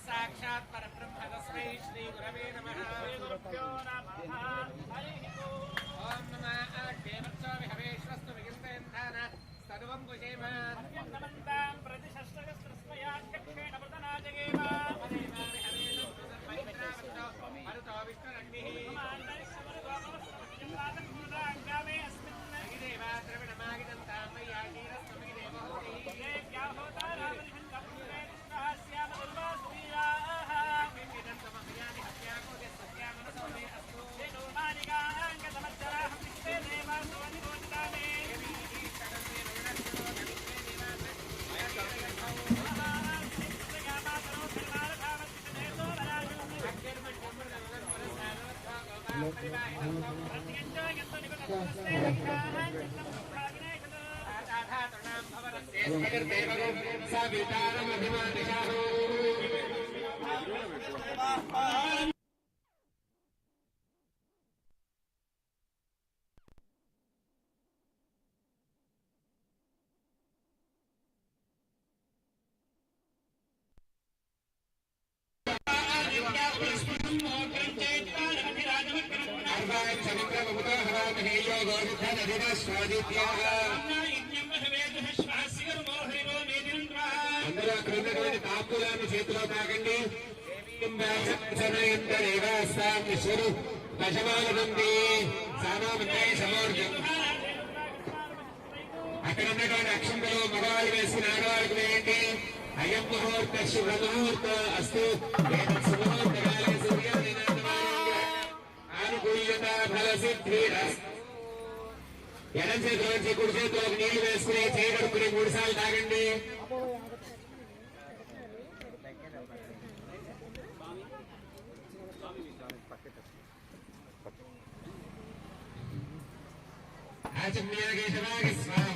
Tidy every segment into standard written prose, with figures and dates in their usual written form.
साक्षात् परब्रह्म तस्मै श्री गुरवे नमः। ओम नमः देवत्सो विहवेश्वस्तु विगिन्देन्धान सर्वं कुशेम नमन्तां प्रतिशस्त्रस्त्रस्मयाध्यक्षेण प्रतनाजगेम मदेवा विहवेशो पवित्रावतो मरुतो विष्णुरग्निः मान्दरिक्षमरुगोपवस्त्रविजम्बादकृताङ्गामे अस्मिन् देवा द्रविणमागिदन्तां मय्याजीरस्त्वमि देवोऽतिः ये क्या होता रामनिहन्तपुरे कृष्णः दुर्वास्वीराः विदन्तमभयानि हत्याको यस्त्यामनसो मे अस्तु येनो मानिकाङ्गतमज्जराः विश्वे देवासो निबोधितामे తాంబూలాన్ని చేతిలో తాకండి. దశమానంది అక్కడ ఉన్నటువంటి అక్షంతలు మగవాళ్ళు వేసుకుని ఆడవాళ్ళకి వేయండి. అయం ముహూర్త శుభముహూర్త అస్తు శుభముహూర్తకాలే సూర్యానుకూల్యత ఫల సిద్ధి. ఎడం చేతిలోంచి కుడి చేతిలోకి నీళ్లు వేసుకుని చేయగడుకుని 3 సార్లు తాగండి. ఆచమ్య కేశవాగ స్వాహ.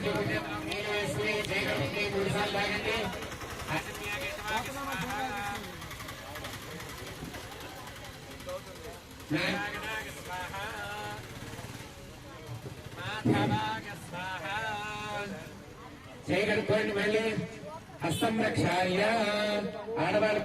నీళ్ళు వేసుకుని చేయగలిగితే 3 సార్లు తాగండి. చేయగలుగుకోండి. మళ్ళీ హస్తం రక్షాయ ఆడవాళ్ళు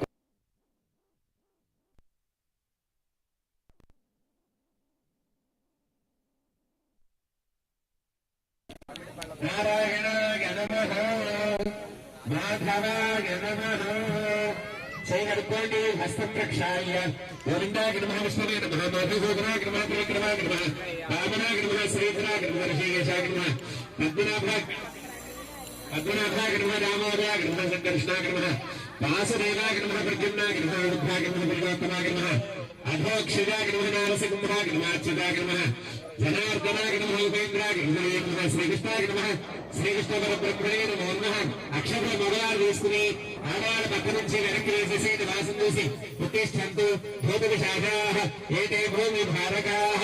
నారాయణాయ నమః మాధవాయ నమః. చేయగలుగుకోండి. హస్తం రక్షాయ గోవిందాయ నమః విష్ణువే నమః మధుసూదనాయ నమః త్రివిక్రమాయ నమః వామనాయ నమః శ్రీధరాయ నమః ఋషికేశాయ నమః పద్మనాభాయ నమః రామోదయాయ నమః సంకర్షణాయ నమః వాసుదేవాయ నమః ప్రద్యుమ్నాయ నమః రుద్రాయ నమః పరివర్తనాయ నమః అధోక్షజాయ నమః నారసింహాయ నమః అచ్యుతాయ నమః జనార్దనాయ నమః ఉపేంద్రాయ నమః శ్రీకృష్ణాయ నమః శ్రీకృష్ణ పరబ్రహ్మణే నమో నమః. అక్షరం మొదలాలు తీసుకుని ఆడవాళ్ళ పక్క నుంచి వెనక్కి వేసేసి వాసం చూసి ఉత్తిష్టంతు భూత విశాఖాః ఏతే భూమి భారకాః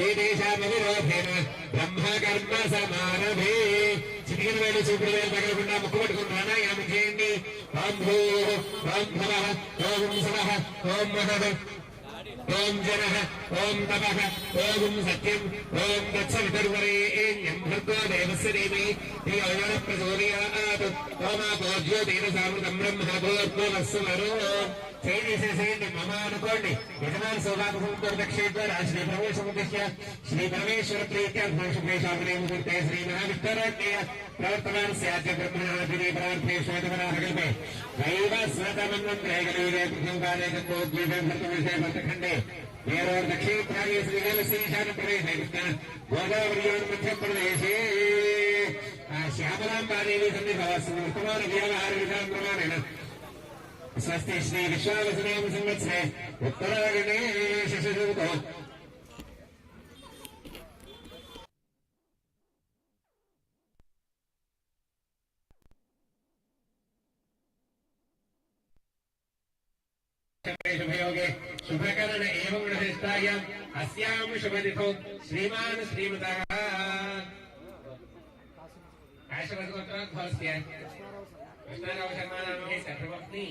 ఏతేషామవిరోధేన బ్రహ్మ కర్మ సమారభే. చిటికిన వేలు చూపుడు వేలు తగలకుండా ముక్కు పట్టుకుని ప్రాణాయామం చేయండి. ఓం భూ ఓం భవః ఓం సవః ఓం మహః ఓం జనః ఓం తపః ఓం సత్యం ఓం తత్సవితుర్వరేణ్యం భర్గో దేవస్య ధీమహి ధియో యో నః ప్రచోదయాత్. ఓమాపో జ్యోతిరసామృతం బ్రహ్మ భూర్భువస్సువరో. చేసేసేయండి. మమ అనుకోండి. యజమాన సౌభాగ్యంతో దక్షిణ శ్రీ ప్రవేశముద్దిశ్య శ్రీ పరమేశ్వర ప్రీత్యర్థేశాగ్నే ముహూర్తే శ్రీ మహావిష్ణురాజ్ఞేయ ప్రవర్తమాన స్యాద్య బ్రహ్మణः దినే శ్వేతవరాహకల్పే దైవ స్వతమన్వంతరే గలీలే కృష్ణకాలే గంగోద్వీపే భర్తవిషే భర్తఖండే నేరోర్ దక్షిణాగ్నే శ్రీశైల ప్రదేశే కృష్ణ గోదావర్యోర్ మధ్యప్రదేశే శ్యామలాంబాదేవి సన్నిభవస్సు వర్తమాన వ్యవహార విధాన ప్రమాణేన స్వస్తి శ్రీ విశ్వావసునామ సంవత్సరే ఉత్తరాయణే శశిరుతో शुभयोगे शुभकरण एवं विशिष्टायाम् अस्यां शुभतिथौ श्रीमान् श्रीमतः आशुभगोत्रोद्भवस्य कृष्णराव शर्मा नामधेयस्य प्रपत्नी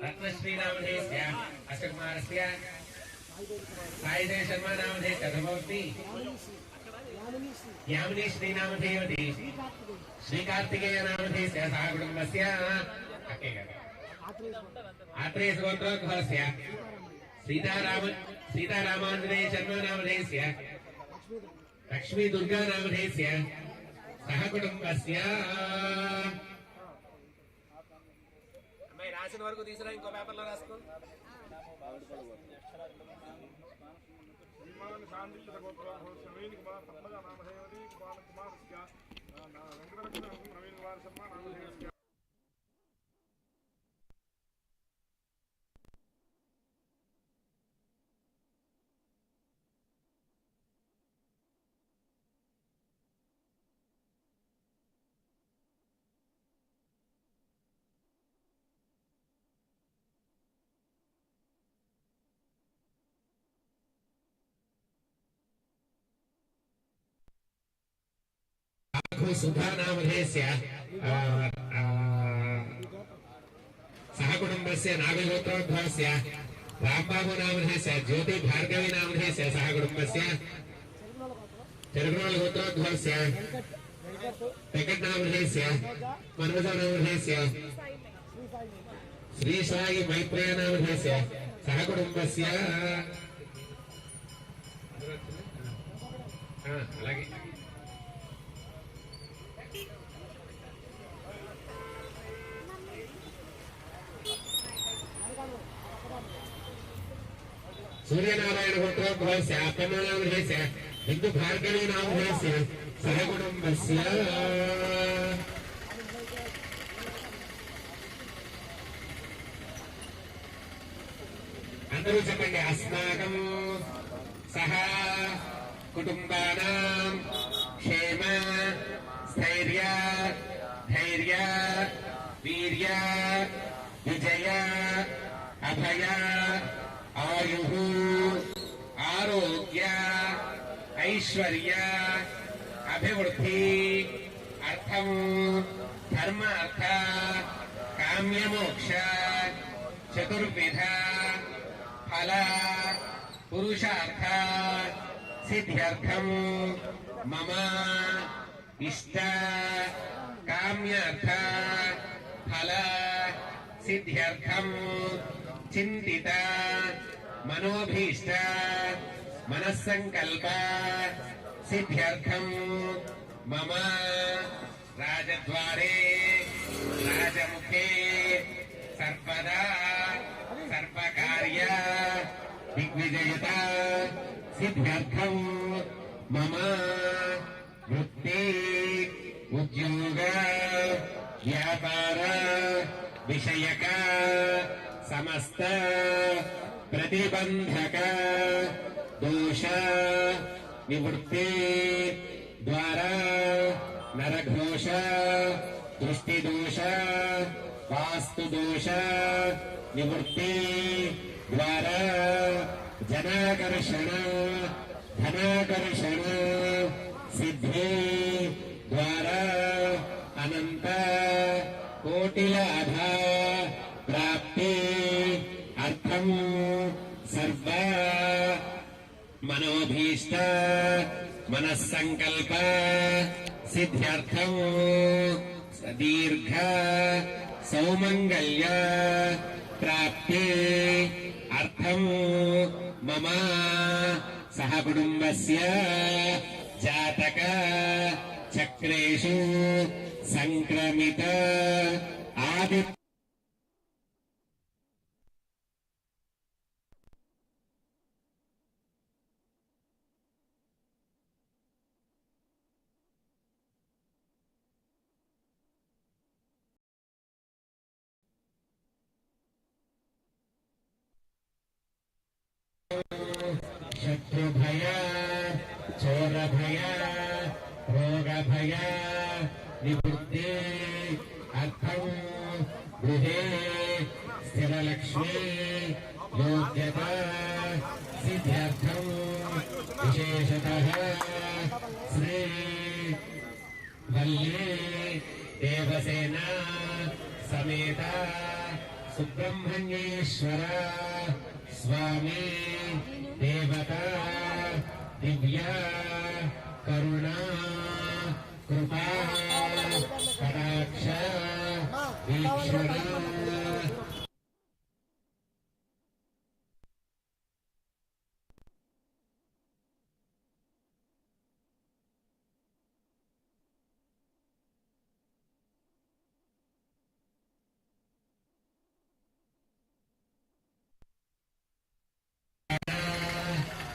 रत्नश्री नामधेयस्य अस्य कुमारस्य साईदेव शर्मा नामधेयस्य प्रपत्नी यामिनी श्री नामधेयवती श्रीकार्तिकेय नामधेयस्य सह कुटुम्बस्य आत्रेय गोत्रोद्भवस्य सीतारामाञ्जनेय शर्मा नामधेयस्य लक्ष्मी दुर्गा नामधेयस्य सह कुटुम्बस्य అమ్మాయి రాసిన వరకు తీసుకురా ఇంకో పేపర్లో రాసుకో శ్రీమాన్ శాంతిల్ గోత్రోద్భవस्य నవీన్ కుమార్ పద్మజ నామధేయవతి కుమారస్య వెంకటరత్న నవీన్ కుమార్ శర్మ నామధేయస్య सुधा नामधेयस्य सह कुटुम्बस्य नागगोत्रोद्भवस्य रामबाबु नामधेयस्य ज्योति भार्गवी नामधेयस्य सह कुटुम्बस्य चरगोल गोत्रोद्भवस्य वेंकट नामधेयस्य मनोज नामधेयस्य श्री साई मैत्रेय नामधेयस्य सह कुटुम्बस्य అలాగే सूर्यनारायण गोत्रोद्भवस्य अप्पन्न नामधेयस्य बिन्दु भार्गवी नामधेयस्य सह कुटुम्बस्य అందరూ చెప్పండి अस्माकं सह कुटुम्बानां क्षेम स्थैर्य धैर्य वीर्य विजय अभय आयुः आरोग्य ऐश्वर्य अभिवृद्धि अर्थम धर्म अर्थ काम्य मोक्ष चतुर्विध फल पुरुषार्थ सिद्ध्यर्थम मम इष्ट काम्यार्थ फल सिद्ध्यर्थम चिंतित मनोभीष्ट मनस्संकल्प सिद्ध्यर्थम मम राजद्वारे राजमुखे सर्वदा सर्वकार्य दिग्विजयता सिद्ध्यर्थम मम वृत्ति उद्योग व्यापार विषयक समस्त प्रतिबंधक दोष निवृत्ति द्वारा नरघोष दृष्टि दोष वास्तु दोष निवृत्ति द्वारा जनाकर्षण धनाकर्षण सिद्धि द्वारा अनंत कोटिलाभ प्राप्ति अर्थम सर्व मनोभीष्ट मनस्संकल्प सिद्ध्यर्थम दीर्घ सौमंगल्य प्राप्ति अर्थम मम सह कुटुंबस्य जातक चक्रेषु संक्रमित आदि शत्रुभय चोरभय रोगभय निवृत्ति अर्थम गृहे स्थिरलक्ष्मी योग्यता सिद्ध्यर्थम विशेषतः श्री वल्ली देवसेना समेत सुब्रह्मण्येश्वर स्वामी देवता दिव्या करुणा कृपा कटाक्ष वीक्षणा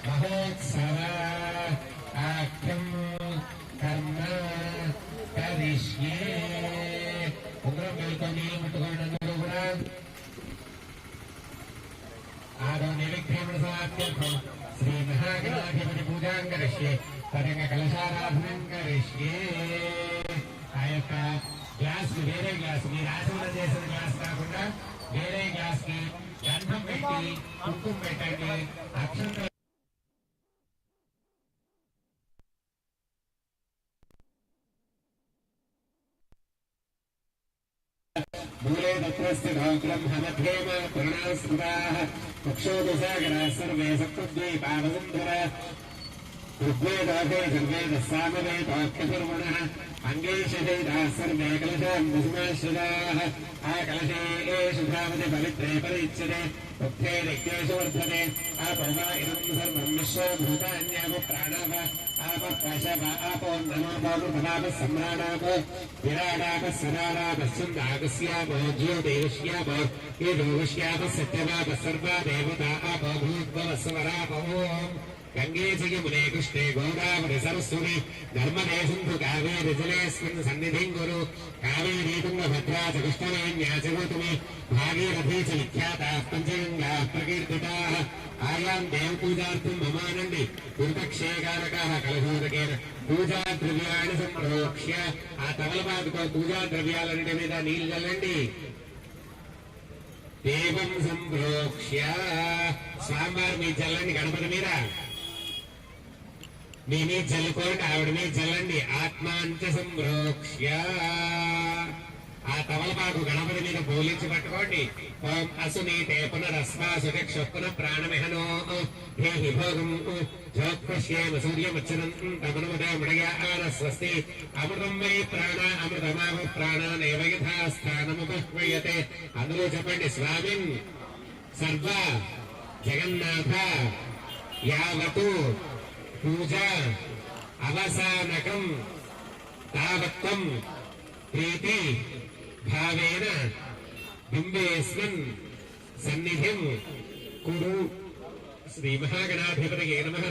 महोत्सव आख्यम कर्म करिष्ये उग्रम मेल्कोनी मुट्टुकोंडंदरू कूडा आदौ निविघ्नेन समाप्त्यर्थं श्री महागणाधिपति पूजां करिष्ये तदंग कलशाराधनं करिष्ये ఆ యొక్క గ్లాస్ వేరే గ్లాస్ మీరు ఆశీర్వాదం చేసిన గ్లాస్ కాకుండా వేరే గ్లాస్ కి గంధం పెట్టి కుంకుమ పెట్టండి అక్షంత मूले तत्रस्थितो ब्रह्ममध्येम पूर्णास्मृताः कुक्षोदसागराः सर्वे सप्तद्वीपावसुन्धरा ऋग्वेदोऽथे सर्वेदः सामवेदोऽख्यधर्मणः अङ्गेशेदाः सर्वे कलशाम्बुसमाश्रिताः आकलशेषु धावति पवित्रे परिच्यते उक्थे रिक्तेषु वर्धते आपमा इदं सर्वं विश्वभूतान्याप प्राणाप आपः पशव आपो नमोपामृतनाप सम्राणाप विराडाप सदानाप छन्दागस्याप ज्योतिष्याप यजोष्याप सत्यवाप सर्वा देवता आप भूद्भवस्वराप ओम् गंगे जयमुने कृष्णे गोदावरि सरस्वती नर्मदे सिन्धु कावेरी जलेऽस्मिन् सन्निधिं कुरु कावेरी तुङ्गभद्रा च कृष्णवेण्या च गौतमी भागीरथी च विख्याताः पञ्चगङ्गाः प्रकीर्तिताः आयां देवपूजार्थं ममानन्दि दुर्दक्षेकारकाः कलशोदकेन पूजाद्रव्याणि सम्प्रोक्ष्य आ तमलपादुको पूजाद्रव्यालन्निటి మీద నీళ్లు చల్లండి దేవం సంప్రోక్ష్య స్వామివారి మీ చల్లండి గణపతి మీద మీ చల్లుకోండి, ఆవిడ మీద చల్లండి. ఆత్మాంచ సంప్రోక్ష్య ఆ తమలపాకు గణపతి మీద పోలించి పట్టుకోండి. ఓం అసునీతే పునరస్మాసు చక్షుః ప్రాణమిహనో దేహి భోగం జ్యోత్పశ్యేమ సూర్యమచ్చనం తమనుమదే మృడయాన స్వస్తి అమృతం వై ప్రాణ అమృతమావ ప్రాణానేవ యథా స్థానముపహ్వయతే. అందులో చెప్పండి, స్వామిన్ సర్వ జగన్నాథ యావతు పూజ అవసానకం తావత్వం ప్రీతి భావేన బింబేస్మిన్ సన్నిధిం కురు. శ్రీ మహాగణాధిపతికి నమః.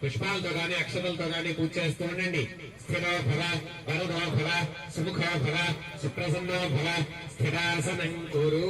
పుష్పాలతో గాని అక్షతలతో గాని పూజ చేస్తూ ఉండండి. స్థిరో భవ వరదో భవ సుముఖో భవ సుప్రసన్నో భవ స్థిరాసనం కురు.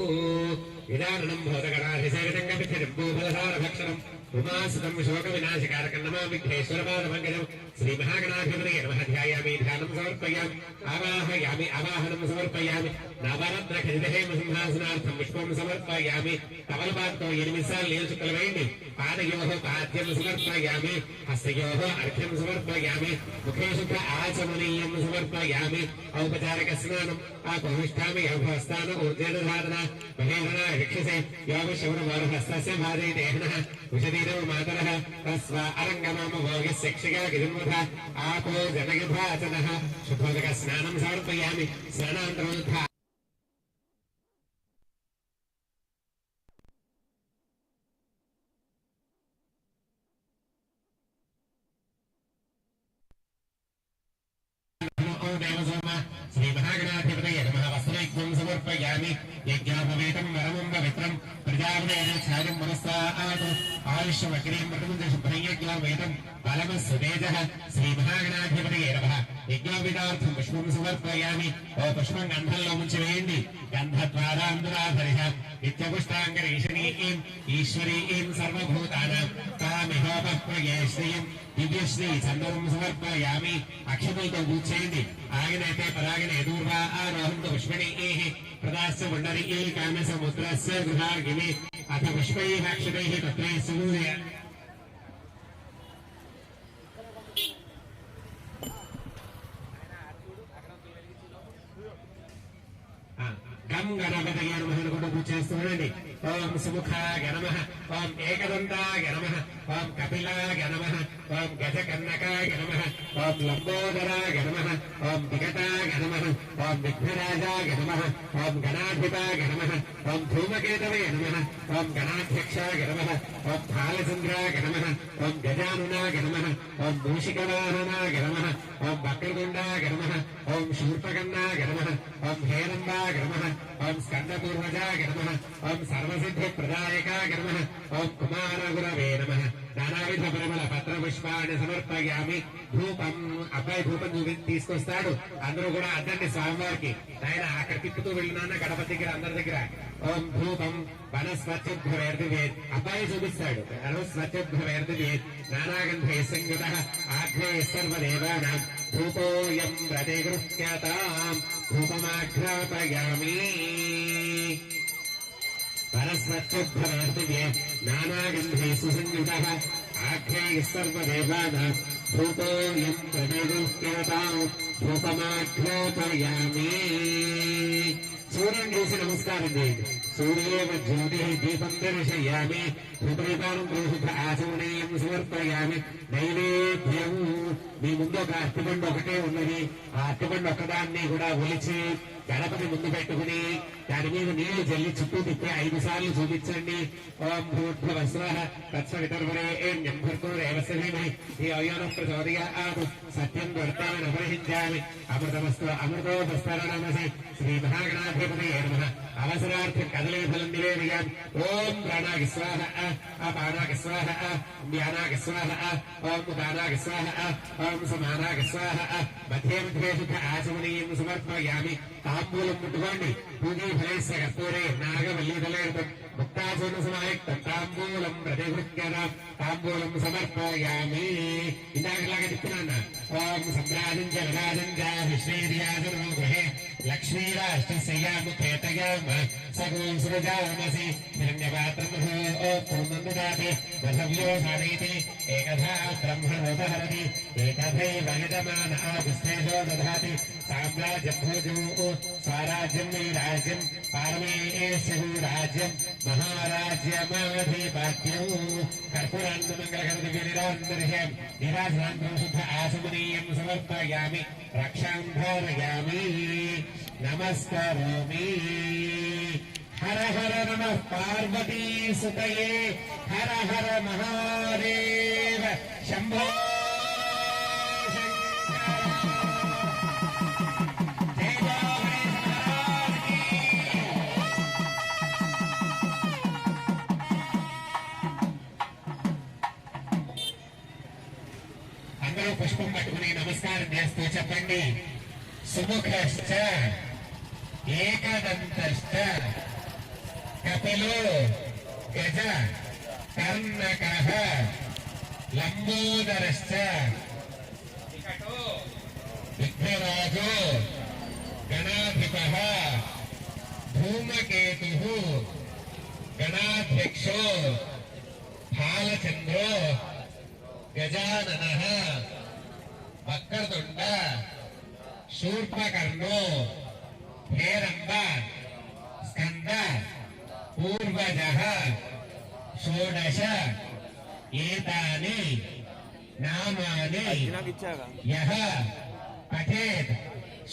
విదారణం భూతగణాధిసేవితం గమిథిరం భూఫలసార భక్షణం ఉమాసుతం శోక వినాశకారకం నమామి విఘ్నేశ్వరపాద పంకజం. శ్రీ మహాగణాధిపతికి నమః. ధ్యాయామి, ధ్యానం సమర్పయామి, ఆవాహయామి, ఆవాహనం సమర్పయామి. నవరత్న ఖచ్చితహేమ సింహాసనార్థం పుష్పం సమర్పయామి. తమలపాకుతో 8 సార్లు నీళ్ళు చుక్కలు వేయండి. పాదయోః పాద్యం సమర్పయామి, హస్తయోః అర్ఘ్యం సమర్పయామి, ముఖే శుద్ధ ఆచమనీయం సమర్పయామి. ఔపచారిక స్నానం ఆపవిష్టామి. యోగస్థాన ఊర్జేన సాధన మహేధన రక్షసే యోగ శౌరవార హస్తస్య భాజయదేహనః విశదీనో మాతరః తస్వ అరంగమామ భోగస్య క్షిగా గిరిముఖ ఆపో జనగభాచనః. శుద్ధోదక స్నానం సమర్పయామి. స్నానాంతరం శ్రీ మహాగణాధిపతయే నమః. వస్త్రైక్యం సమర్పయామి. యజ్ఞోపవీతం వరమం పవిత్రం ప్రజాపతిఛాయం మనస్సాత్ ఆయుష్యమగ్రీం మృతం శుభ్రం యజ్ఞోపవీతం బలమస్సుతేజః. శ్రీ మహాగణాధిపతయే నమః. యజ్ఞోపవీతార్థం పుష్పం సమర్పయామి. ఓ పుష్పం గంధంలో ముంచి వేయండి. గంధద్వారాంధురాధరిః నిత్యపుష్టాంగరీషణీం ఈశ్వరీం సర్వభూతానాం తామిహోపప్రయే శ్రీం దివ్యశ్రీ చందనం సమర్పయామి. అక్షతలతో పూజ చేయండి. ఆగినైతే పరాగిన ఎదుర్వా ఆరోహంతో పుష్పణి ప్రదాస్య పుండరీ కామ్య ముద్రస్య గృహాగిని అథ పుష్పై అక్షతై తత్రై సూర్య. గం గణపతయే నమః అనుకుంటూ పూజ చేస్తున్నాండి. ఓం సుముఖాయ నమః, ఓం ఏకదంతాయ నమః, ఓం కపిలాయ నమః, ఓం గజకర్ణకాయ నమః, ఓం లంబోదరాయ నమః, ఓం వికటాయ నమః, ఓం విఘ్నరాజాయ నమః, ఓం గణాధిపాయ నమః, ఓం ధూమకేతవే నమః, ఓం గణాధ్యక్షాయ నమః, ఓం బాలచంద్రాయ నమః, ఓం గజానునాయ నమః, ఓం మూషికవాహనాయ నమః, ఓం వక్రతుండాయ నమః, ఓం శూర్పకర్ణాయ నమః, ఓం హేరంబాయ నమః, ఓం స్కందపూర్వజాయ నమః, ఓం సర్వసిద్ధిప్రదాయకాయ నమః, ఓం కుమారగురవే నమః. నానావిధ పరిమళ పత్ర పుష్పాన్ని సమర్పయామి. ధూపం అబ్బాయి ధూపం తీసుకొస్తాడు. అందరూ కూడా అద్దండి స్వామివారికి. ఆయన అక్కడ తిప్పుతూ వెళ్ళినా గణపతి దగ్గర అందరి దగ్గర ఓం ధూపం వనస్వచ్ఛద్భవేర్దివేద్. అబ్బాయి చూపిస్తాడు. వనస్వచ్ఛద్భవేర్దివేద్ నానాగంధే సంయుత ఆగ్నే సర్వదేవానాం ధూపోయం ప్రతిగృహ్యతాం ధూపమాఘ్రాపయామి. వనస్వచ్ఛద్భవేర్దివేద్ నానాగంధేషు సంయుతః ఆగ్నేయ సర్వదేవానాం ధూపోయం ప్రతిగృహ్యతాం ధూపమాఘ్రాపయామి. సూర్యుని చూసి నమస్కారం చేయండి. సూర్యేవ జ్యోతి దీపం దర్శయామి. ధూపదీపానం ప్రశుద్ధ ఆచమనీయం సమర్పయామి. నైవేద్యం మీ ముందు ఒక అరటిపండు ఒకటే ఉన్నది. ఆ అరటిపండు ఒక్కదాన్ని కూడా ఒలిచి గణపతి ముందు పెట్టుకుని దాని మీద నీళ్లు జల్లి చుట్టూ తిప్పి 5 సార్లు చూపించండి. ఓం భూర్భువస్వః తత్సవితుర్వరేణ్యం భర్గో దేవస్య ధీమహి ధియో యో నః ప్రచోదయాత్. సత్యం వర్తమానం అపరిహించామి. అమృతమస్తు అమృతోపస్తరణమసి. శ్రీ మహాగణాధిపతయే నమః. అవసరార్థం కదలే ఫలం నివేదయామి. ఓం ప్రాణాయ స్వాహ, అపానాయ స్వాహ, జ్ఞానాయ స్వాహ, ఓం ఉదానాయ స్వాహ, ఓం సమానాయ స్వాహ. మధ్య మధ్యే శుద్ధ ఆచమనీయం సమర్పయామి. తాంబూలం ముట్టుకోండి. పూజీ ఫలైస్య కస్తూరే నాగవల్లీదలేర్థం ముక్తాచూర్ణ సమాయుక్తం తాంబూలం ప్రతిగృహ్యతాం తాంబూలం సమర్పయామి. ఇందాకలాగా చెప్తున్నాను. ఓం సమ్రాజం చ విరాజం చ విశ్వేర్యాసనో గృహే लक्ष्मीराष्ट्रस्यामुखेतयाम सगुं सृजामसि हिरण्यपात्रमहो पूर्णमुदाति वधव्यो सानीति एकधा ब्रह्मणोपहरति एकथैव यजमान आदिस्तेजो दधाति साम्राज्यं भोजो स्वराज्यं वैराज्यं पारमेश्वरो राज्यं महाराज्यमाधिपत्यं कर्पूरान्नमङ्गलकरदविरान्दर्ह्यं निराजनान्तं शुद्ध आसमनीयं समर्पयामि रक्षां धारयामि नमस्करोमि हर हर नमः पार्वती सुतये हर हर महादेव शंभो అందరూ పుష్పం పట్టుకుని నమస్కారం చేస్తూ చెప్పండి సుముఖశ్చ ఏకదంతశ్చ కపిలో గజ కర్ణకః లంబోదరశ్చ విఘ్నరాజో గణాధిపః ధూమకేతుః గణాధ్యక్షో బాలచంద్రో గజాననః వక్రతుండ శూర్పకర్ణో హేరంబ స్కంద పూర్వజః షోడశ ఏతాని నామాని యః పఠేత్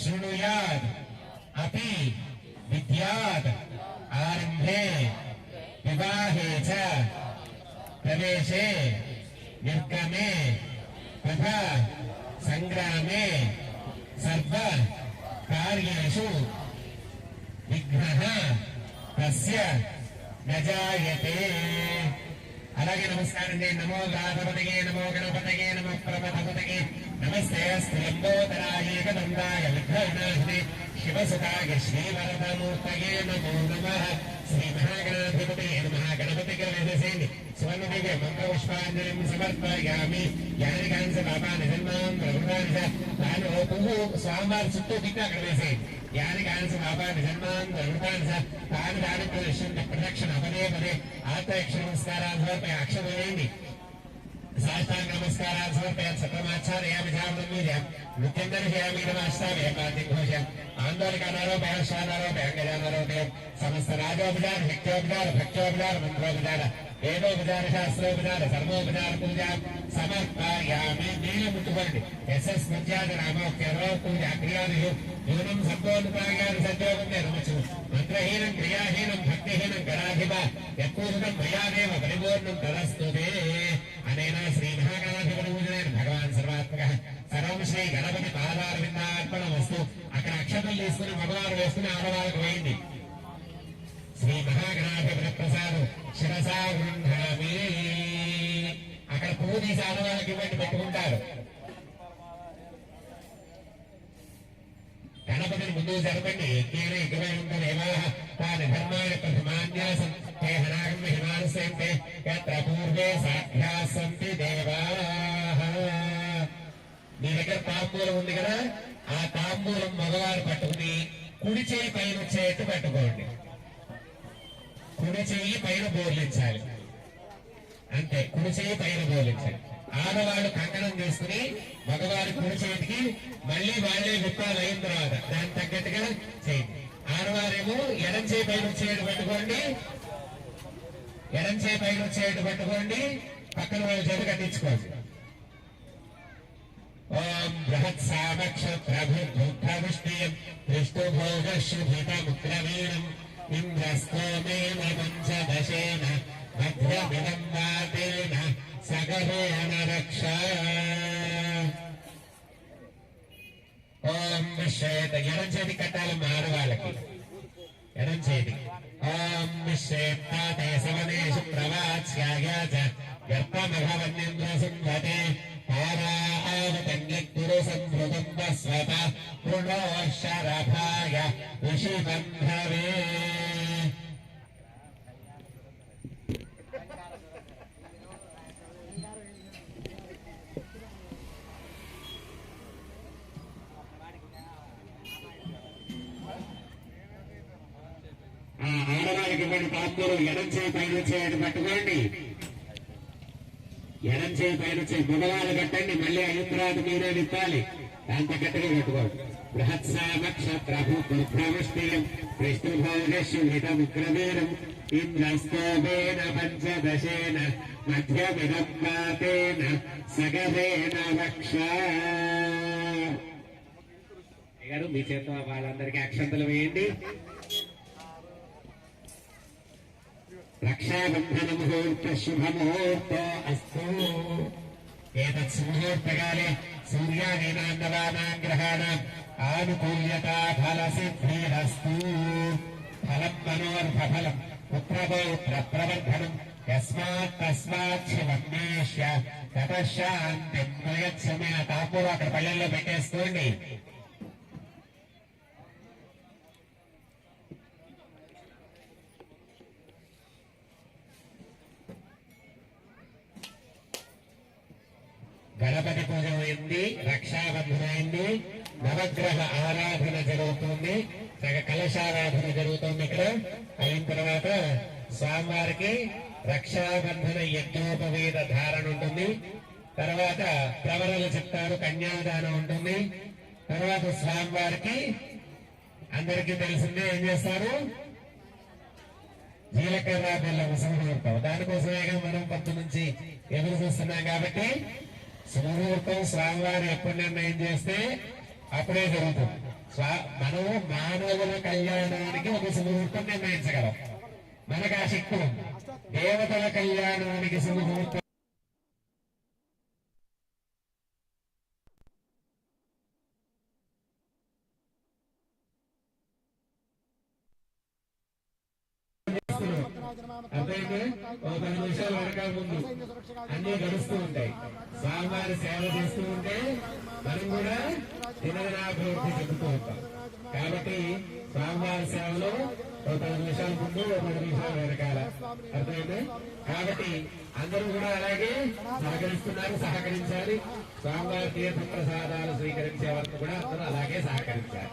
శృణుయాత్ అపి విద్యాత్ ఆరంభే వివాహే చ ప్రవేశే నిర్గమే తథా సంగ్రామే సర్వ కార్యేషు విఘ్నః తస్య న జాయతే. అలాగే నమస్కారం చేయండి. నమో గాధపతగే నమో గణపతగే నమో ప్రమథపతగే నమస్తే అస్తు లంబోదరాయ ఏకదండాయ విఘ్నవినాశినే శివసుతాయ శ్రీవరదమూర్తయే నమో నమః. శ్రీ మహాగణాధిపతయే నమః. గణపతికి వేసేయండి. స్వర్ణదివ్య మంత్రపుష్పాంజలిం సమర్పయామి. యాని కాంస పాపాని జన్మాం ప్రవృతాని చ తాను పువ్వు స్వామివారి చుట్టూ తిట్టి అక్కడ వేసేయండి. యాని కాంస పాపాని జన్మాం ప్రవృతాని చ తాను దాని ప్రదక్షిణ పదే పదే ఆత్మయక్ష నమస్కారాలు సమర్పయ అక్షరం వేయండి. సాష్టాంగ నమస్కారాలు సమర్పయామి. సప్తమాచార్యామి ధ్యానం మీద నృత్యం దర్శయామి నమాష్టామి ఘోష ఆందోళనారోపయ శ్వానారోపయ గజానారోపయ సమస్త రాజోపచార శక్తోపచార భక్తోపచార మంత్రోపచార వేదోపచార శాస్త్రోపచార సర్వోపచార పూజ సమర్పయామి. నీళ్ళు ముట్టుకోండి. ఎస్ఎస్ ముత్యాద రామోక్తరో పూజ క్రియాదిషు యూనం సంపూర్ణతాగారి సంజోగం నమచు మంత్రహీనం క్రియాహీనం భక్తిహీనం గణాధిప యత్పూజితం మయాదేవ పరిపూర్ణం తదస్తుతే. అనేన శ్రీ మహాగణాధిపతి పూజనైన భగవాన్ సర్వాత్మక సర్వం శ్రీ గణపతి పాదారవిందార్పణమస్తు. అక్కడ అక్షతలు తీసుకుని మగవారు వేసుకుని ఆడవాళ్ళకు వేయండి. శ్రీ మహాగణాధిపతి ప్రసాదం శిరసా గృహామి. అక్కడ పువ్వు తీసి ఆడవాళ్ళకి ఇవ్వండి, పెట్టుకుంటారు. గణపతిని ముందుకు జరపండి. యజ్ఞేన యజ్ఞమై ఉంటదేవా తాని ధర్మాయ ప్రథమాన్యాసం తే హనాగం హిమానసేంతే యత్ర పూర్వే సాధ్యాः సంతి దేవాః. మీ దగ్గర తాంబూలం ఉంది కదా, ఆ తాంబూలం మగవారు పట్టుకుని కుడి చేయి పైన వచ్చేట్టు పట్టుకోండి. కుడి చెయ్యి పైన బోర్లించాలి. అంతే, కుడి చెయ్యి పైన బోర్లించాలి. ఆడవాళ్ళు కంకణం చేసుకుని మగవారి కుడి చేతికి మళ్ళీ వాళ్ళే విప్పాలు అయిన తర్వాత దానికి తగ్గట్టుగా చేయండి. ఆడవారేమో ఎడం చేయి పైన వచ్చేట్టు పట్టుకోండి. ఎడం చేయి పైన వచ్చేట్టు పట్టుకోండి. పక్కన వాళ్ళ చేతి కట్టించుకోండి. ఓం బృహత్ సామక్ష ప్రభుష్ణీయం విష్ణుభోగశుభితముగ్రవీణం ఇంద్రస్తోమేన పంచదశేన భద్రమిదం వాతేన సగరేణ రక్ష. ఓం విశ్వేత ఎడం చేతి కట్టాలమ్మా ఆడవాళ్ళకి. ఎడం చేతి ఓం విశ్వేత్తే సవనేషు ప్రవాచ్యాయ వ్యర్థమఘవన్యేంద్ర సంభతే పారావతన్యగురు సంభృతం స్వత పుణో శరభాయ ఋషిబంధవే. ఇవ్వండి తాంబూలం ఎడం చేయి పైన చేయడం పట్టుకోండి ఎడం చేయి పైన మగవాళ్ళు కట్టండి మళ్ళీ అయిన తర్వాత మీరే విప్పాలి దాంతో గట్టిగా కట్టుకోండి బృహత్సామక్షత్రభూప్రవృష్టియం విష్ణుభోగశుభితముగ్రవీరం ఇంద్రస్తోమేన పంచదశేన మధ్యమిదం పాతేన సగవేన వక్ష గారు మీ చేత వాళ్ళందరికీ అక్షంతలు వేయండి రక్షాబంధన ముహూర్త శుభముహూర్త అస్తు ఏతత్ సుముహూర్తకాలే సూర్యాదీనాన్నవానాం గ్రహాణాం ఆనుకూల్యత ఫల సిద్ధిరస్తు ఫలం మనోర్ఫలం పుత్రపౌత్ర ప్రవర్ధనం యస్మాత్ తస్మాత్ శివన్నేష్య తపశాంతిం ప్రయత్సమే ఆ తాంబూలం అక్కడ పళ్ళెల్లో పెట్టేసుకోండి గణపతి పూజ అయింది రక్షాబంధన అయింది నవగ్రహ ఆరాధన జరుగుతుంది కలశారాధన జరుగుతుంది ఇక్కడ అయిన తర్వాత స్వామివారికి రక్షాబంధన యజ్ఞోపవేద ధారణ ఉంటుంది తర్వాత ప్రవరలు చెప్తారు కన్యాదానం ఉంటుంది తర్వాత స్వామివారికి అందరికీ తెలిసిందే ఏం చేస్తారు జీలకర్ర బెల్లం సుముహూర్తం దానికోసమేగా మనం పొద్దు నుంచి ఎదురు చూస్తున్నాం కాబట్టి సుముహూర్తం స్వామివారు ఎప్పుడు నిర్ణయం చేస్తే అప్పుడే జరుగుతుంది మనం మానవుల కళ్యాణానికి ఒక సుముహూర్తం నిర్ణయించగలం మనకు ఆ శక్తి ఉంది దేవతల కళ్యాణానికి సుముహూర్తం అర్థమైంది ఓ 10 నిమిషాలు వెనకాల ముందు అన్ని గడుస్తూ ఉంటాయి స్వామివారి సేవ చేస్తూ ఉంటే మనం కూడా దినదినాభివృద్ధి చెందుతూ ఉంటాం కాబట్టి స్వామివారి సేవలో ఓ 10 నిమిషాల ముందు ఓ 10 నిమిషాలు వెనకాల అర్థమైంది కాబట్టి అందరూ కూడా అలాగే సహకరించాలి స్వామివారి తీర్థ ప్రసాదాలు స్వీకరించే వరకు కూడా అందరూ అలాగే సహకరించాలి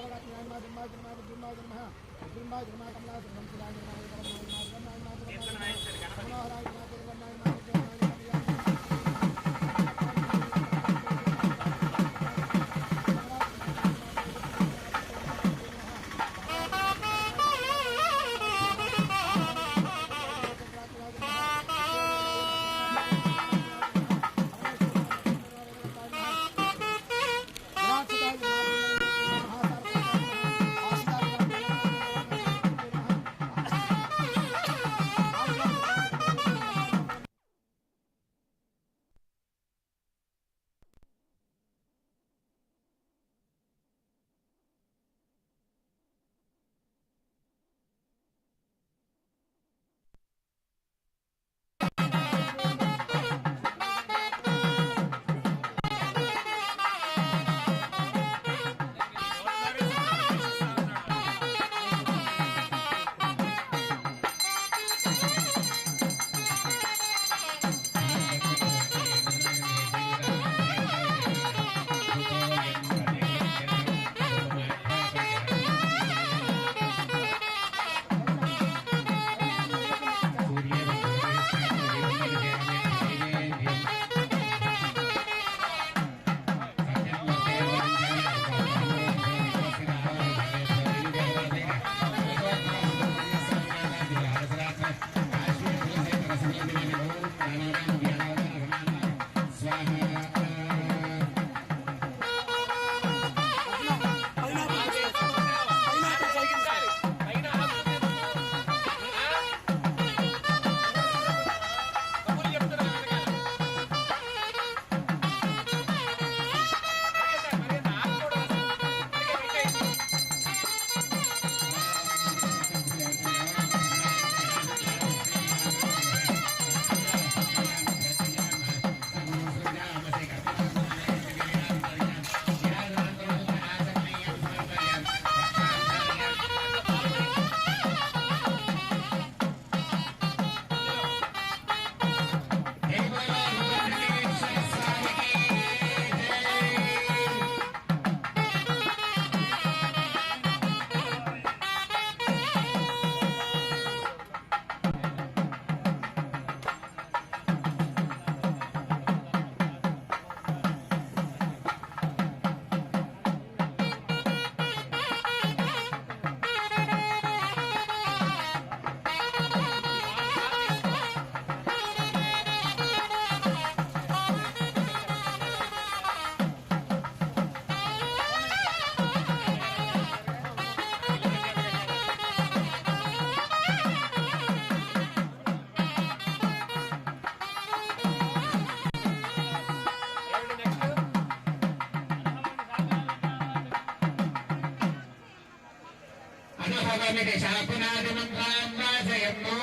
అనుభవమితి శాకునాదిమంత్రాం వాచయన్నో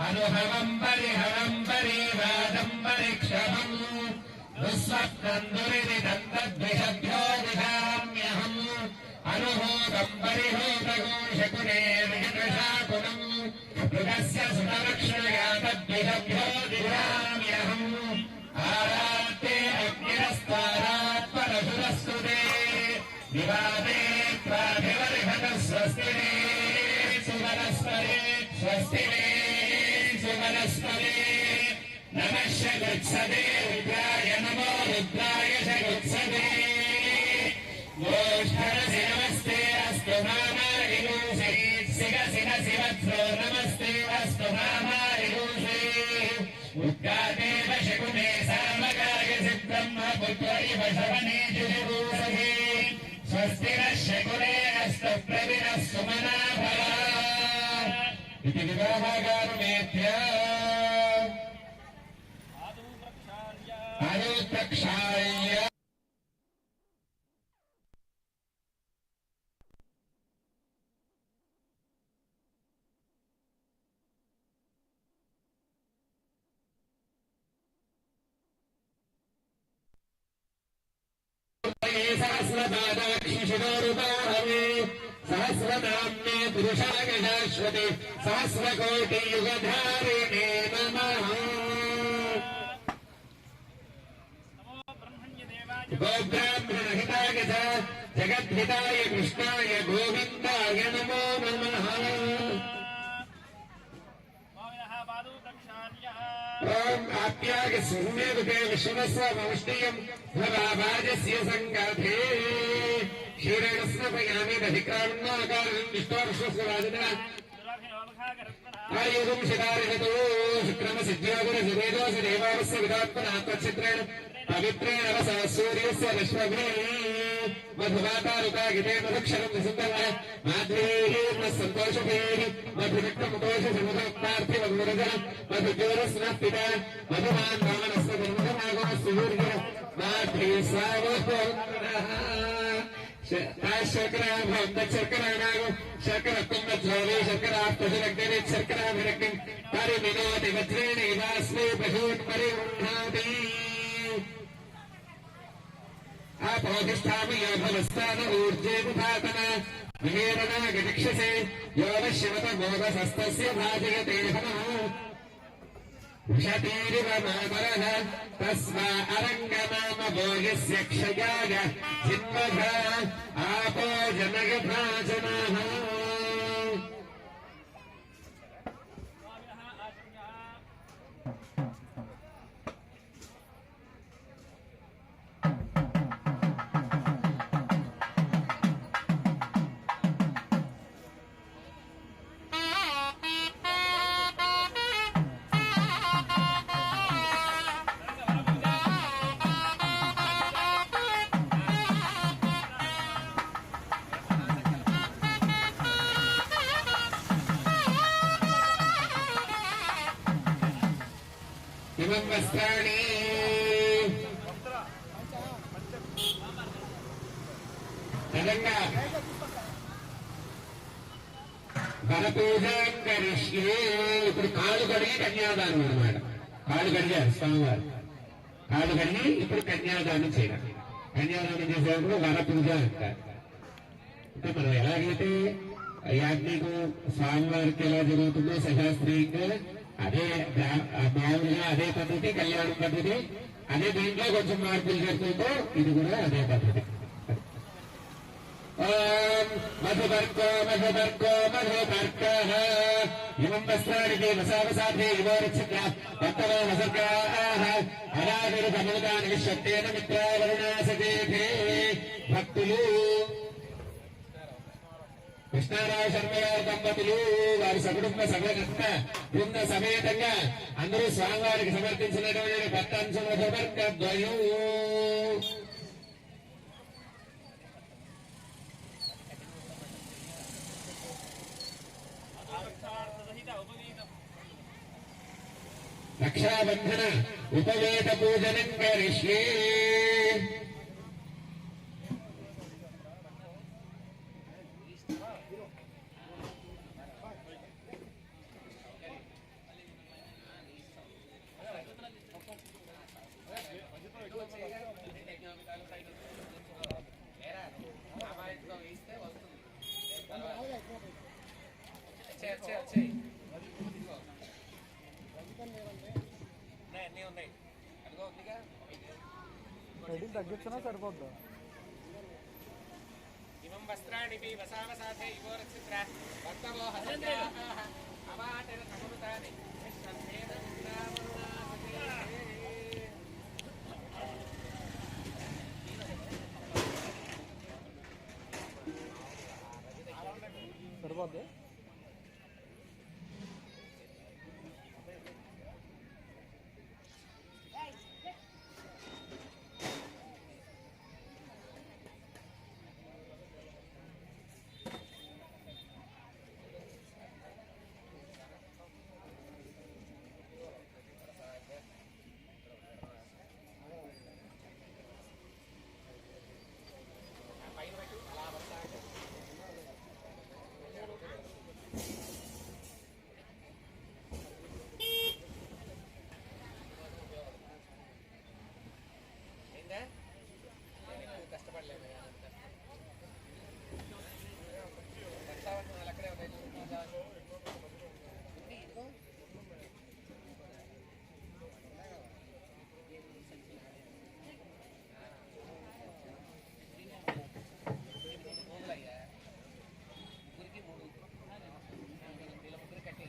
అనుభవం పరిహరం పరివాదం పరిక్షమం దుస్వప్నం దురిదిదం తద్విషభ్యో విధామ్యహం అనుభూతం పరిహూతగోషకునేర్యశాకునం మృగస్య సుతరక్షణయా తద్విషభ్యో విధామ్యహం ఆరాత్తే అగ్నిరస్తారాత్ పరశురస్తుతే వివాదే ప్రాభివర్హత స్వస్తినే సువనస్పరే స్వస్తినే సువనస్పరే నమః శగత్సదే రుద్రాయ నమో రుద్రాయ శగత్సదే గోష్ఠరసి నమస్తే అస్తు మామారిగూసే శిరసి శివత్సో నమస్తే అస్తు మామారిగూసే ఉద్గాదేవ శకునే సామకాయ సిద్ధమ్మ పుత్ర ఇవ శవనే జుజుగూసే స్వస్తి నశకునే అస్తు ప్రవినః సుమనా భవ ఇది వివాహగారుమేత్య ఆదుప్రక్షాళ్య सहस्रपादाक्षिशिरोरुपाहवे सहस्रनाम्ने पुरुषाय शाश्वते सहस्रकोटियुगधारिणे नमः गोब्राह्मणहिताय च जगद्हिताय कृष्णाय गोविन्दाय नमो नमः ओम आप्याय सुमेवते विश्वस्य मौष्टियं भवावाजस्य संगाधे क्षीरेण स्नपयामि दधिक्रामणाकारं विष्णोर्षस्य वाजनः आयुगं शिदारिहतो शुक्रमसिद्ध्योगुरसिदेदोष देवावस्य विदात्मना त्वच्छित्रेण पवित्रेण वसा सूर्यस्य रश्मग्ने मधुवातारुका गिते मधुक्षरं सुन्दरः माध्वीः सन्तोषभेः मधुविक्तमुतोष समुद्रपार्थिवगुरजः मधुज्योरस्नः पिता मधुमान् वामनस्य धर्मधमागमस्य सूर्यः माध्वी सावोः शर्करा भवन्त शर्कराणागो शर्करा कुम्भध्वरे शर्करा पशुरग्ने शर्करा विरक्तिं परिमिनोति वज्रेण इवास्मे पशून् परिगृह्णाति आपोधिष्ठामयो भवस्तान ऊर्जे विभातन विहेरणा गतिक्षसे यो वश्यवत मोदसस्तस्य भाजयते हनः विशतीरिव मातरः तस्मा अरङ्गनाम भोगस्य क्षयाय जिन्वध आपो जनयथा जनाः इमं वस्त्राणि तदंगा वरपूजां करिष्ये ఇప్పుడు కాళ్ళు కడిగి కన్యాదానం అన్నమాట కాళ్ళు కడిగారు స్వామివారు కాళ్ళు కడిగి ఇప్పుడు కన్యాదానం చేయాలి కన్యాదానం చేసేటప్పుడు వరపూజ అంటారు అంటే మనం ఎలాగైతే యాజ్ఞికు స్వామివారికి ఎలా జరుగుతుందో సశాస్త్రీయంగా అదే మామూలుగా అదే పద్ధతి కళ్యాణం పద్ధతి అదే దీంట్లో కొంచెం మార్పులు చేస్తుందో ఇది కూడా అదే పద్ధతి మధుపర్కో మధుపర్కో మధుపర్క ఇమం వస్త్రానికి వసావసాధే ఇవోరచిత భక్తవో వసర్గాః అరావిరు తమోదాని విశ్వత్తేన మిత్రావరుణాసజేతే భక్తులు కృష్ణారావు శర్మగారు దంపతులు వారి సకుటుంబ సభగత బృంద సమేతంగా అందరూ స్వామివారికి సమర్పించినటువంటి భక్తాంశం మధుపర్కద్వయం రక్షాబంధన ఉపవేత పూజనం కరిష్యే వచ్చాయి అన్నీ ఉన్నాయి అదిగో ఉందిగా రెడీ తగ్గించినా సరిపోద్దా ఇమం వస్త్రాణి వసావసాధే యువోరక్షిత్ర భక్తవో హసంజాః అవాటెన సమృతాని సంధేన సరిపోద్దా కష్టపడలేదు అక్కడే ఉన్నాయి ముగ్గురికి మూడు వీళ్ళ ముగ్గురు కట్టి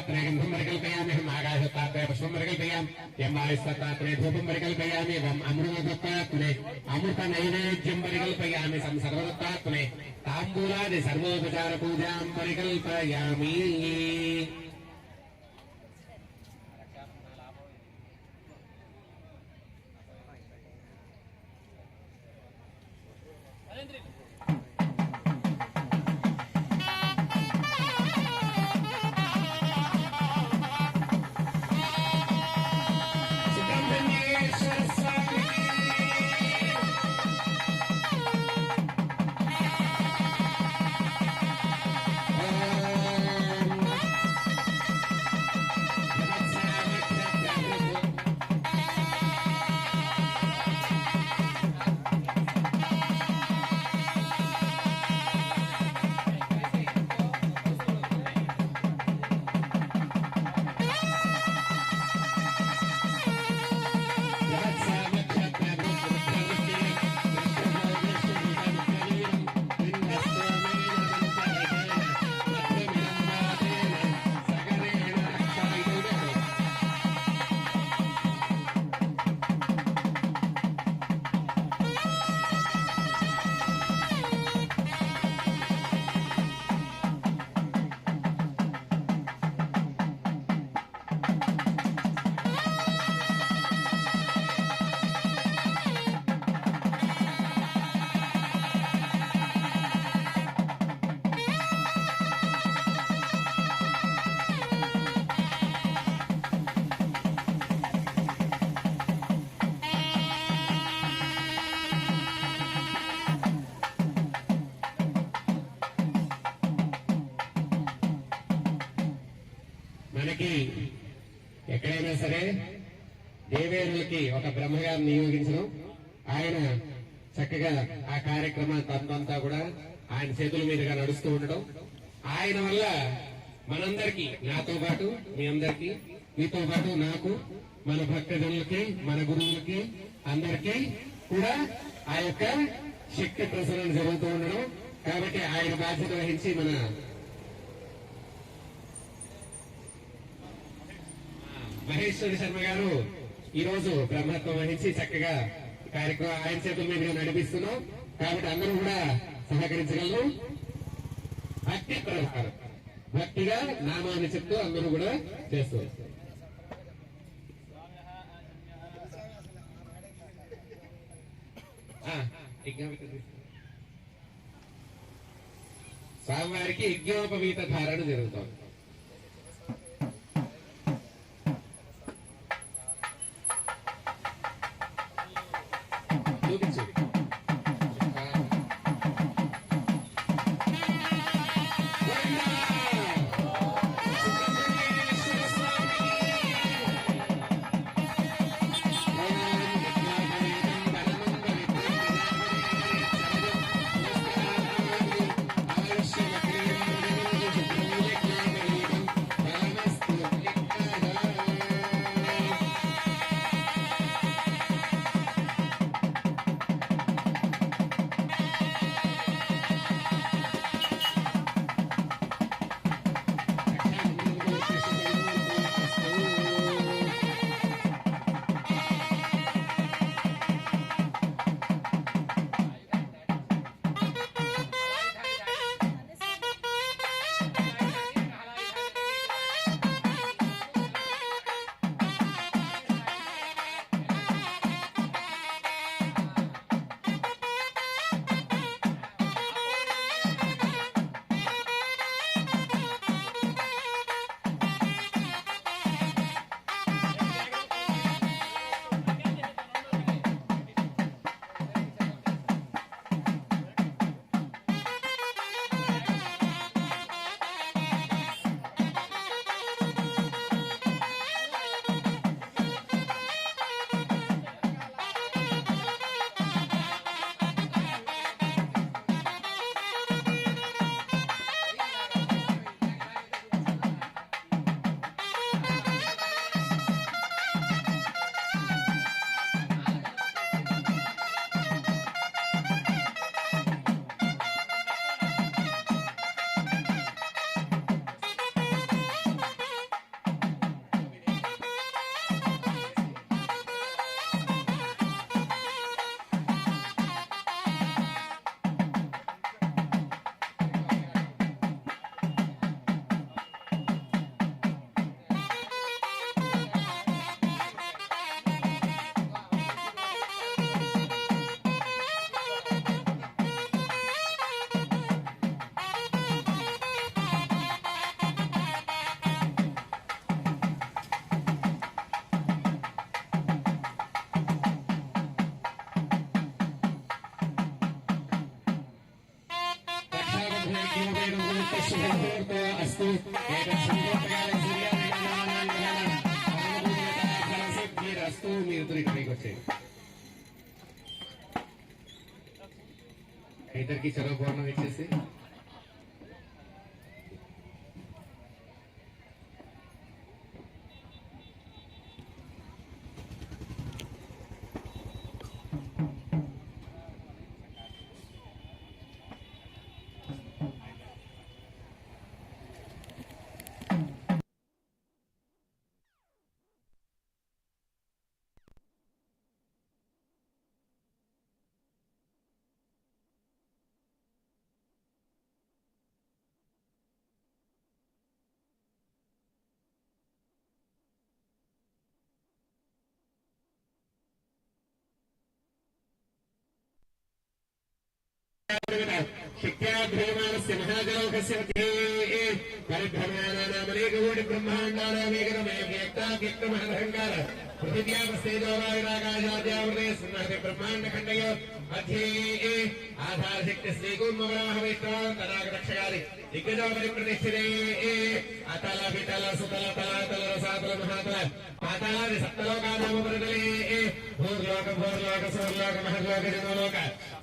गंधम परिकल्पयामि हम आकाशत्तात्रे पुष्पं परिकल्पयामि यम् आयुष्तात्रे धूपं परिकल्पयामि एवम् अमृतदत्तात्मने अमृतनैवेद्यं परिकल्पयामि सर्वदत्तात्मने ताम्बूलादि सर्वोपचार पूजां परिकल्पयामि మనకి ఎక్కడైనా సరే దేవేరులకి ఒక బ్రహ్మగారిని నియోగించడం, ఆయన చక్కగా ఆ కార్యక్రమాన్ని అంతా కూడా ఆయన చేతుల మీదుగా నడుస్తూ ఉండడం, ఆయన వల్ల మనందరికీ, నాతో పాటు మీ అందరికీ, మీతో పాటు నాకు, మన భక్తజనులకి, మన గురువులకి అందరికీ కూడా ఆ యొక్క శక్తి ప్రసరణ జరుగుతూ ఉండడం. కాబట్టి ఆయన బాధ్యత వహించి మన మహేశ్వరి శర్మ గారు ఈ రోజు బ్రహ్మత్వం వహించి చక్కగా కార్యక్రమం ఆయన చేతుల మీదుగా నడిపిస్తున్నాం. కాబట్టి అందరూ కూడా సహకరించగలరు. భక్తి ప్రకారం భక్తిగా నామాన్ని చెప్తూ అందరూ కూడా చేస్తూ స్వామివారికి యజ్ఞోపవీత ధారణ జరుగుతోంది. చూపించు. शुभमुहूर्तो अस्तु सिद्धिरस्तु మీరు ఇక్కడికి వచ్చేయండి ఇద్దరికి చదువు పూర్ణం ఇచ్చేసి శక్త్యాభ్రీమానస్య మహాజలోకస్య పరిభ్రమాణానామనేకకోటి బ్రహ్మాండానామేకరమేవ్యక్తావ్యక్తమహంకార పృథివ్యాపస్తేజోవాయురాకాశాద్యావృతే సున్నహతి బ్రహ్మాండఖండయో మధ్యే ఆధారశక్తి శ్రీకూర్మవరాహవైష్ణవతనాగరక్షయాది దిగ్గజో పరిప్రతిష్ఠితే అతల వితల సుతల తలాతల రసాతల మహాతల పాతాళాది సప్తలోకానామపరితలే భూర్లోక భూర్లోక సౌర్లోక మహర్లోక జనలోక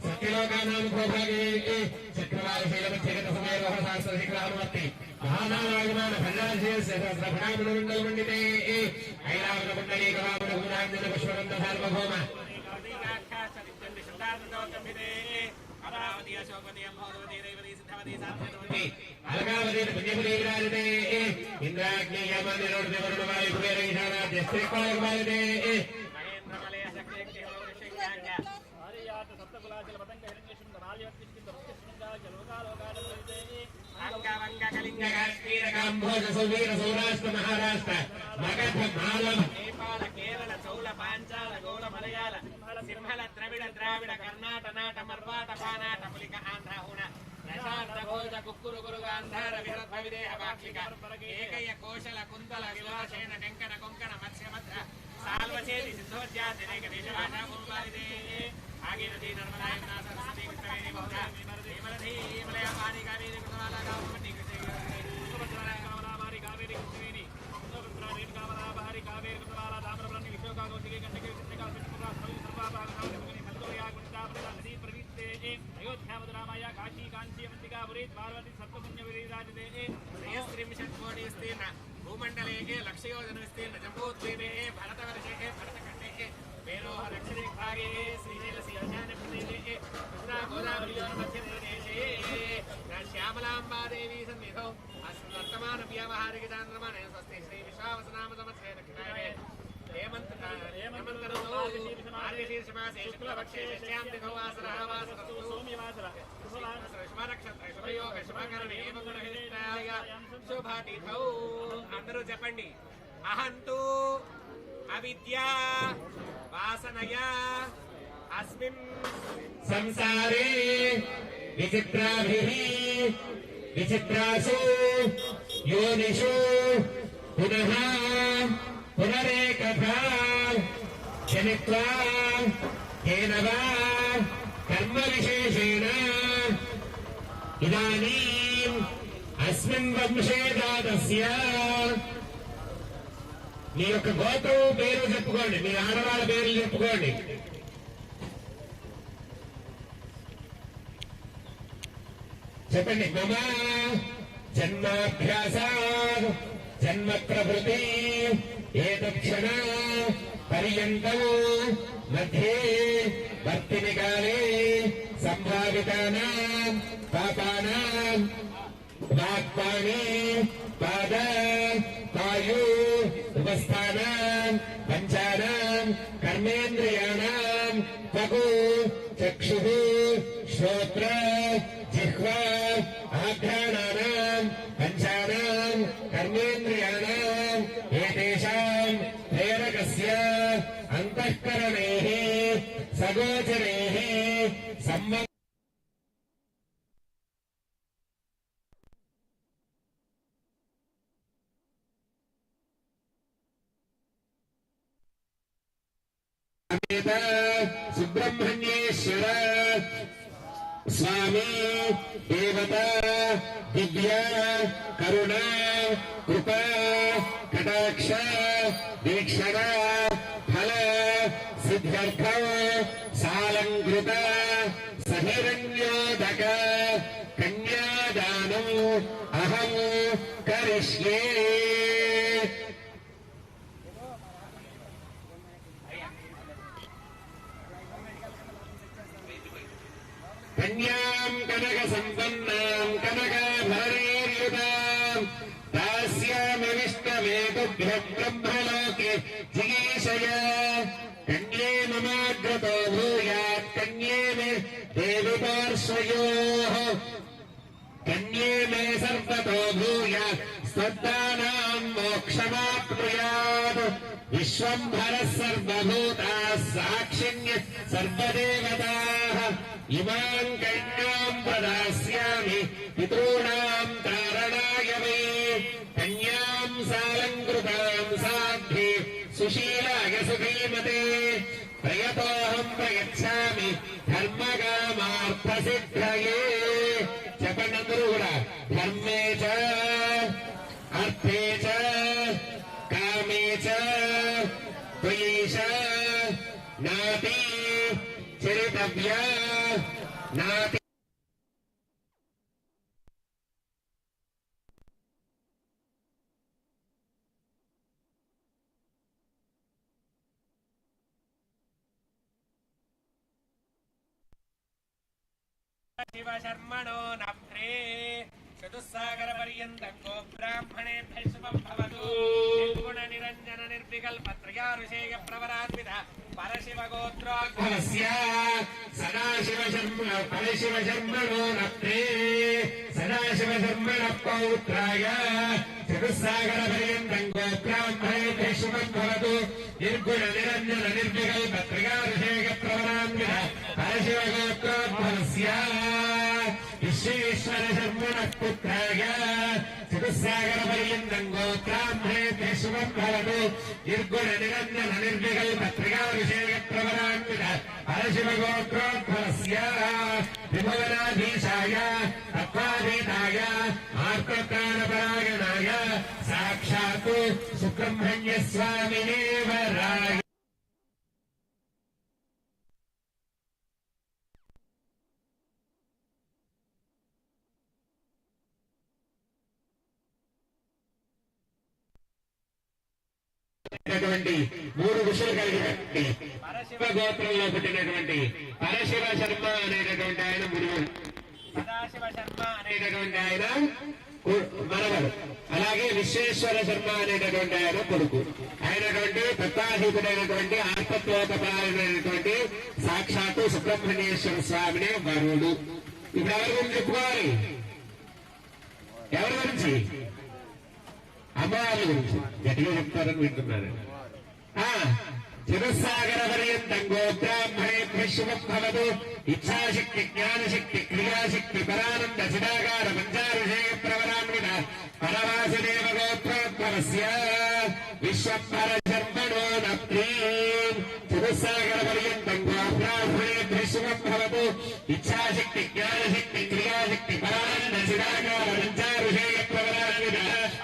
సత్యలోకానాం భూభాగే చక్రవాళశైలమధ్యగత సమయరోహ శాస్త్ర శిఖరానువర్తి మహానామాగమాన భండారశేషహస్రఫణామణమండలమండితే ఐరావతమండలీకవామన భూనాంజన పుష్పగంధ సార్వభౌమ అమరావతి అశోకవతి అంభోదవతి రేవతి సిద్ధవతి సాధ్యవతి అలగావతి పుణ్యపురి విరాజతే ఇంద్రాగ్ని యమని రోడ్డు వరుణ వాయు కుబేర ఈశానాద్య శ్రీపాలక వాయతే మహేంద్రమలయ శక్తి శక్తి హోషింగాంగ ఆర్యాత సప్తకులాచల పతంగ హిరణ్యశృంగ రాల్యవత్తిష్కింద ముఖ్యశృంగ జలోకాలోకాలతే అంగవంగ కళింగ కాశ్మీర కాంభోజ సౌవీర సౌరాష్ట్ర మహారాష్ట్ర మగధ మాలవ నేపాల కేరళ చౌల పాంచాల గౌడ మలయాళ సింహళ ద్రవిడ ద్రావిడ కర్ణాట నాట మర్వాట పానాట పులిక ఆంధ్ర హుణ రసార్ధ భోజ కుక్కురు గురు గాంధార విహరత్వ విదేహ వాక్లిక ఏకయ్య కోశల కుంతల విలాసేన కంకణ కొంకణ మత్స్యమధ్ర సాల్వచేతి సిద్ధోద్యాతి అనేక దేశభాషా పూర్వాదిదే ఆగీనది నర్మదా యమునా సరస్వతి కృష్ణవేణి బహుళ విమలధీ విమలయ పాని కావేరి కృతమాల కామపట్టి కృష్ణవేణి కావేరి కృష్ణవేణి కామరాభారి కావేరి కృతమాల దామరబ్రహ్మి విశ్వకాగోతికి గండకి కృష్ణకా విష్ణుపురా సర్వసర్వాభాగ నదీ ప్రవీత్తే అయోధ్యామధురామయ కాశీ కాంచీ అవంతికాపురి పార్వతి సప్తపుణ్య విరాజతే శ్రేయస్త్రింశత్కోటి విస్తీర్ణ భూమండలే లక్షయోజన విస్తీర్ణ జంబూద్వీపే భరతవర్షే భరతఖండే వేరోహ దక్షిణేభాగే శ్రీశైల శ్రీశాన్య ప్రదేశే కృష్ణా గోదావరియోర్ మధ్యదేశే శ్యామలాంబాదేవీ సన్నిధౌ వర్తమాన వ్యావహారికచాంద్రమాణ స్వస్తి శ్రీ విశ్వావసనామ సంవత్సరే దక్షిణాయనే మార్గశీర్షమాసే శుక్లపక్షే షష్ఠ్యాం తిథౌ వాసరః వాసరస్తు సోమ్యవాసర శుభనక్షత్ర శుభయోగ శుభకరణే మంగళహితాయ శుభతిథౌ అందరూ చెప్పండి అహంతు అవిద్యా వాసనయా అస్మిన్ సంసారే విచిత్రాభిః విచిత్రాసు యోనిషు పునః పునరేకథా జనిత్వా కేన వా కర్మ విశేషేణ ఇదానీం అస్మిన్ వంశే జాతస్య మీ యొక్క గోత్రం పేరు చెప్పుకోండి, మీ ఆడవాళ్ళ పేర్లు చెప్పుకోండి. చెప్పండి. మమ జన్మాభ్యాసాద్ జన్మ ప్రవృత్తి ఏతక్షణ పర్యంతం మధ్యే వర్తిని కాలే సంభావితానాం పాపానాం వాక్పాణి పాద వాయు ఉపస్థానాం పంచానాం కర్మేంద్రియాణాం త్వకు చక్షుః శ్రోత్ర జిహ్వా ఆఘ్రాణానాం పంచానాం కర్మేంద్రియాణాం ఏతేషాం ప్రేరకస్య అంతఃకరణేః సగోచరేః సంబంధ సుబ్రహ్మణ్యేశ్వర स्वामी देवता दिव्या करुणा कृपा कटाक्ष दीक्षण फल सिद्ध्यर्थ सालंकृत सहिरण्योदक कन्यादानम् अहं करिष्ये। कन्यां कनक संपन्नां कनकाभरणैर्युतां दास्यामविष्टमे तुभ्यं ब्रह्मलोके जिगीषय। कन्ये ममाग्रतो भूयात् कन्ये मे देवि पार्श्वयोः कन्ये मे सर्वतो भूयात् स्वदानां मोक्षमाप्नुयात्। विश्वम्भरः सर्वभूताः साक्षिण्य सर्वदेवताः इमां कन्यां प्रदास्यामि पितॄणां तारणाय वै। कन्यां सालङ्कृतां साध्ये सुशीलाय सुधीमते प्रयतोऽहं प्रयच्छामि धर्मकामार्थसिद्धये। చెప్పండి కూడా ధర్మే చ అర్థే చ కామే చ త్వయేష నాతి చరితవ్య నాతి शिव शर्मणो नभ्रे चतुस्सागर पर्यन्तं गो ब्राह्मणेभ्यः शुभं भवतु। निर्गुण निरञ्जन निर्विकल्प त्रयारुषेय प्रवरान्वित परशिव गोत्रोद्भवस्य सदाशिव शर्मणो नभ्रे सदाशिव शर्मण पौत्राय चतुस्सागर पर्यन्तं गो ब्राह्मणेभ्यः शुभं भवतु। निर्गुण निरञ्जन निर्विकल्प त्रयारुषेय प्रवरान्वित परशिव गोत्रोद्भवस्य विश्वेश्वर शर्मण पुत्राय चतुस्सागर पर्यन्तं गो ब्राह्मणेभ्यः शुभं भवतु। निर्गुण निरञ्जन निर्विकल्प त्रयारुषेय प्रवरान्वित परशिव गोत्रोद्भवस्य त्रिभुवनाधीशाय तत्त्वाधीताय आर्तत्राणपरायणाय साक्षात् सुब्रह्मण्य स्वामिने वराय। మూడు ఋషులు కలిగినటువంటి పరశివ గోత్రంలో పుట్టినటువంటి పరశివ శర్మ అనేటటువంటి ఆయన మురుగు, సదాశివ శర్మ అనేటటువంటి ఆయన మనవడు, అలాగే విశ్వేశ్వర శర్మ అనేటటువంటి ఆయన కొడుకు అయినటువంటి తత్వాధీతుడైనటువంటి ఆత్మత్వోపరాయణమైనటువంటి సాక్షాత్తు సుబ్రహ్మణ్యేశ్వర స్వామినే వరుడు. ఇప్పుడు ఎవరి గురించి చెప్పుకోవాలి? ఎవరి గురించి? అమ్మవారి గురించి గట్టిగా చెప్తారని వింటున్నారు. చతుస్సాగర పర్యంతం గో బ్రాహ్మణేభ్యః శుభం భవతు. ఇచ్ఛాశక్తి జ్ఞానశక్తి క్రియాశక్తి పరానంద చిదాకార పంచారుషేయ ప్రవరాన్విత పరవాసుదేవ గోత్రోద్భవస్య విశ్వంభర శర్మణో నప్రీం. చతుస్సాగర పర్యంతం గో బ్రాహ్మణేభ్యః శుభం భవతు. ఇచ్ఛాశక్తి జ్ఞానశక్తి క్రియాశక్తి పరానంద చిదాకార పంచారుషేయ ప్రవరాన్విత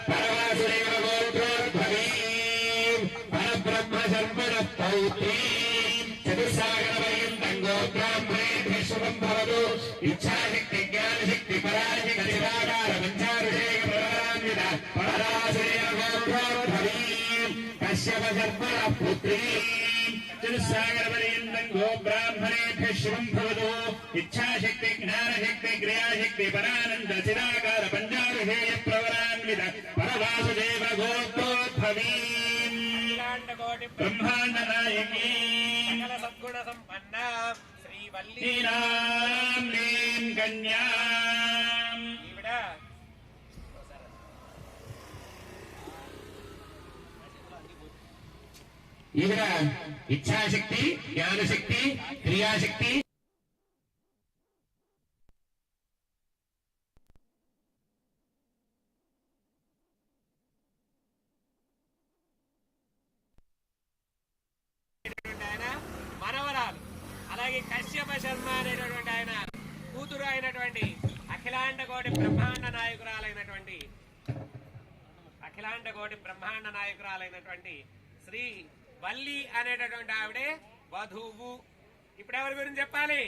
పరవాసుదేవ గోత్రోద్భవీం పరబ్రహ్మ శర్మణ పౌత్రీం. చతుస్సాగర పర్యంతం గో బ్రాహ్మణేభ్యః శుభం భవతు. ఇచ్ఛాశక్తి జ్ఞానశక్తి పరాశక్తి చిదాకార పంచారుషేయ ప్రవరాన్విత పరవాసుదేవ గోత్రోద్భవీం కశ్యప శర్మణ పుత్రీం. చతుస్సాగర పర్యంతం గో బ్రాహ్మణేభ్యః శుభం భవతు. ఇచ్ఛాశక్తి జ్ఞానశక్తి క్రియాశక్తి పరానంద చిదాకార పంచారుషేయ ప్రవరాన్విత పరవాసుదేవ గోత్రోద్భవీం బ్రహ్మాండ నాయకీ సకల సద్గుణ సంపన్న శ్రీవల్లి లీలాం లీం కన్యాం. ఈవిడ ఈవిడ ఇచ్ఛాశక్తి జ్ఞానశక్తి క్రియాశక్తి ఆయన మనవరాలు. అలాగే కశ్యప శర్మ అనేటటువంటి ఆయన కూతురు అయినటువంటి అఖిలాండ కోటి బ్రహ్మాండ నాయకురాలైనటువంటి శ్రీ వల్లి అనేటటువంటి ఆవిడే వధువు. ఇప్పుడు ఎవరి గురించి చెప్పాలి?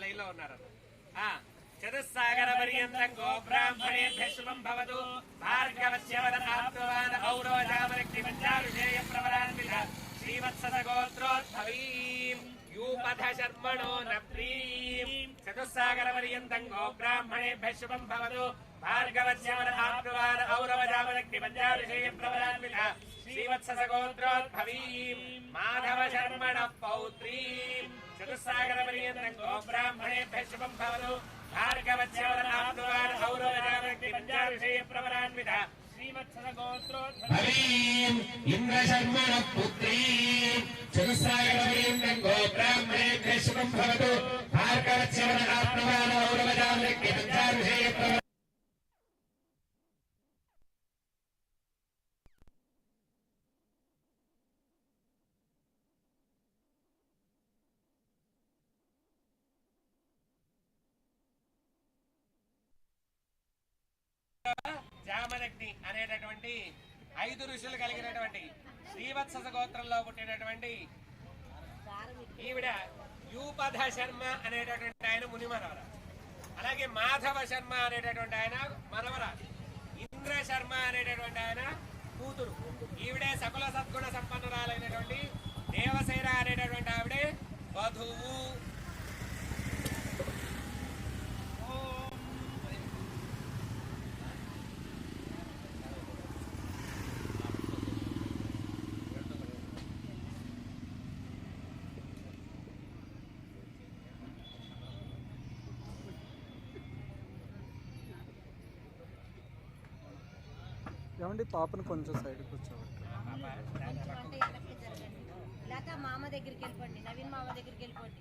లైన్లో ఉన్నారు. చతుస్సాగర పర్యంతం గో బ్రాహ్మణేభ్యః శుభం భవతు. భార్గవస్య వదనాత్మవాన్ ఔరవజామరక్తి పంచారుషేయ ప్రవరాన్విత శ్రీవత్సస గోత్రోద్భవీం యూపథ శర్మణో నప్రీం. చతుస్సాగర పర్యంతం గో బ్రాహ్మణేభ్యః శుభం భవతు. భార్గవస్య వదనాత్మవాన్ ఔరవజామరక్తి పంచారుషేయ ప్రవరాన్విత శ్రీవత్సస గోత్రోద్భవీం మాధవ శర్మణ పౌత్రీం. చతుస్సాగర పర్యంతం గో బ్రాహ్మణేభ్యః శుభం భవతు. భార్గవస్య వదనాత్మవాన్ ఔరవజామరక్తి పంచారుషేయ ప్రవరాన్విత శ్రీవత్సస గోత్రోద్భవీం ఇంద్రశర్మణ పుత్రీం. చతుస్సాగర పర్యంతం గో బ్రాహ్మణేభ్యః శుభం భవతు. భార్గవస్య వదనాత్మవాన్ ఔరవజామరక్తి పంచారుషేయ ప్రవరాన్విత జామదగ్ని అనేటటువంటి 5 ఋషులు కలిగినటువంటి శ్రీవత్సస గోత్రంలో పుట్టినటువంటి ఈవిడ యూపథ శర్మ అనేటటువంటి ఆయన ముని మనవరాలు. అలాగే మాధవ శర్మ అనేటటువంటి ఆయన మనవరాలు. ఇంద్ర శర్మ అనేటటువంటి ఆయన కూతురు. ఈవిడే సకుల సద్గుణ సంపన్నురాలైనటువంటి దేవసేన అనేటటువంటి ఆవిడే వధువు. ఏమండి పాపను కొంచెం సైడ్ కూర్చోబెట్టి. లేక మామ దగ్గరికి వెళ్ళిపోండి, నవీన్ మామ దగ్గరికి వెళ్ళిపోండి.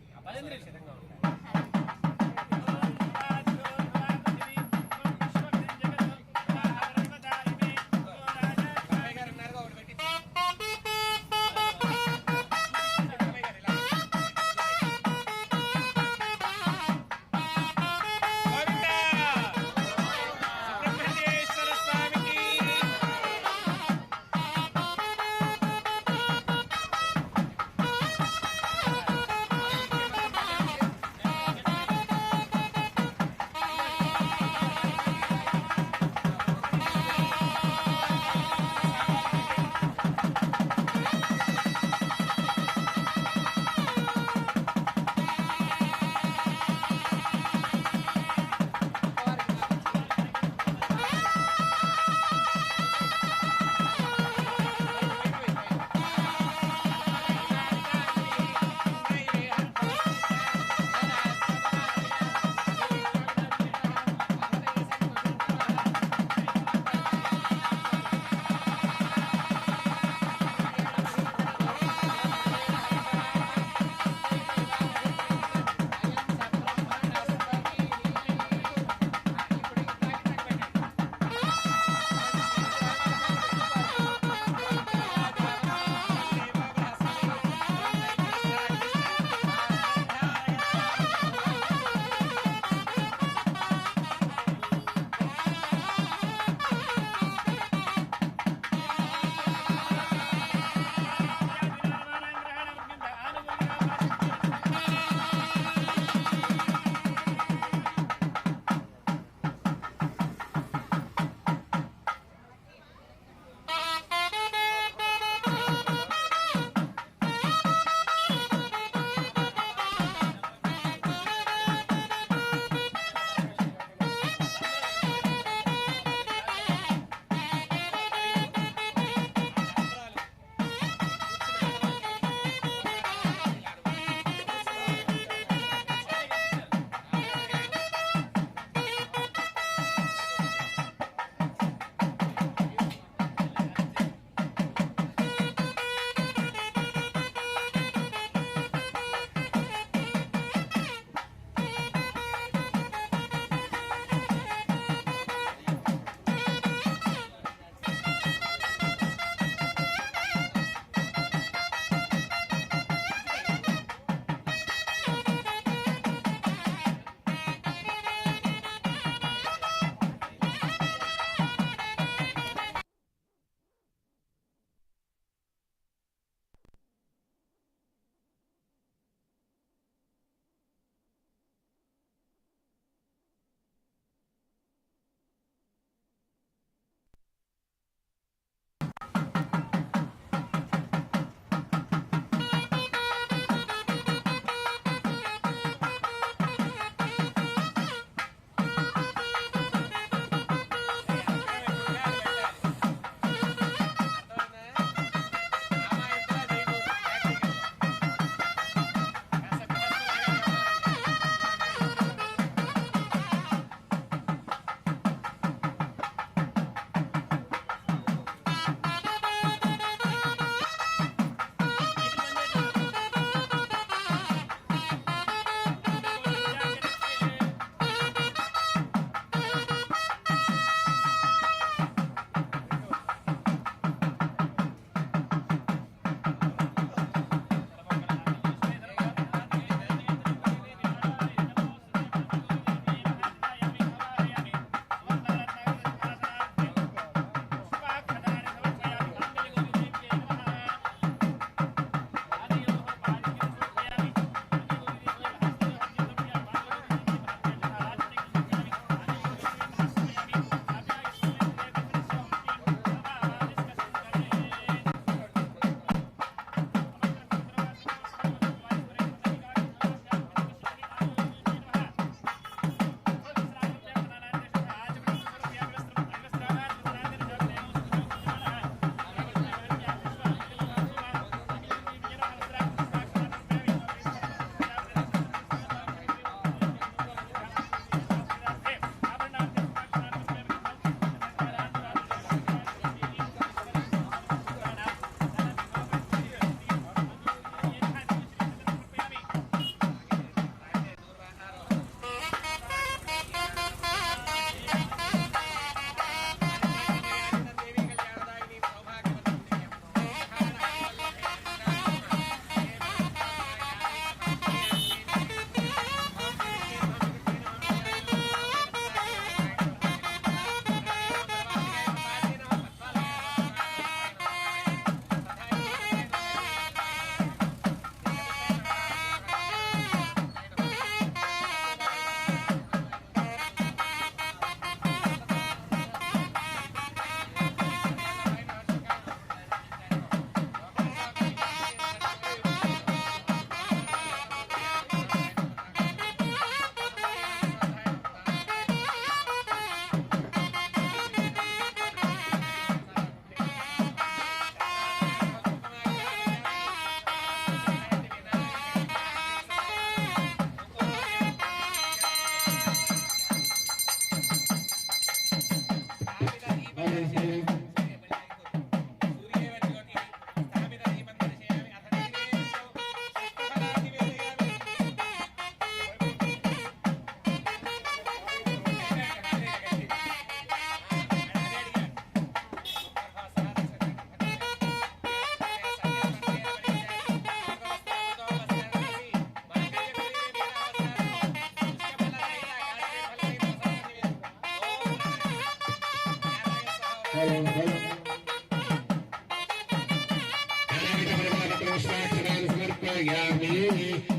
సమర్పయామి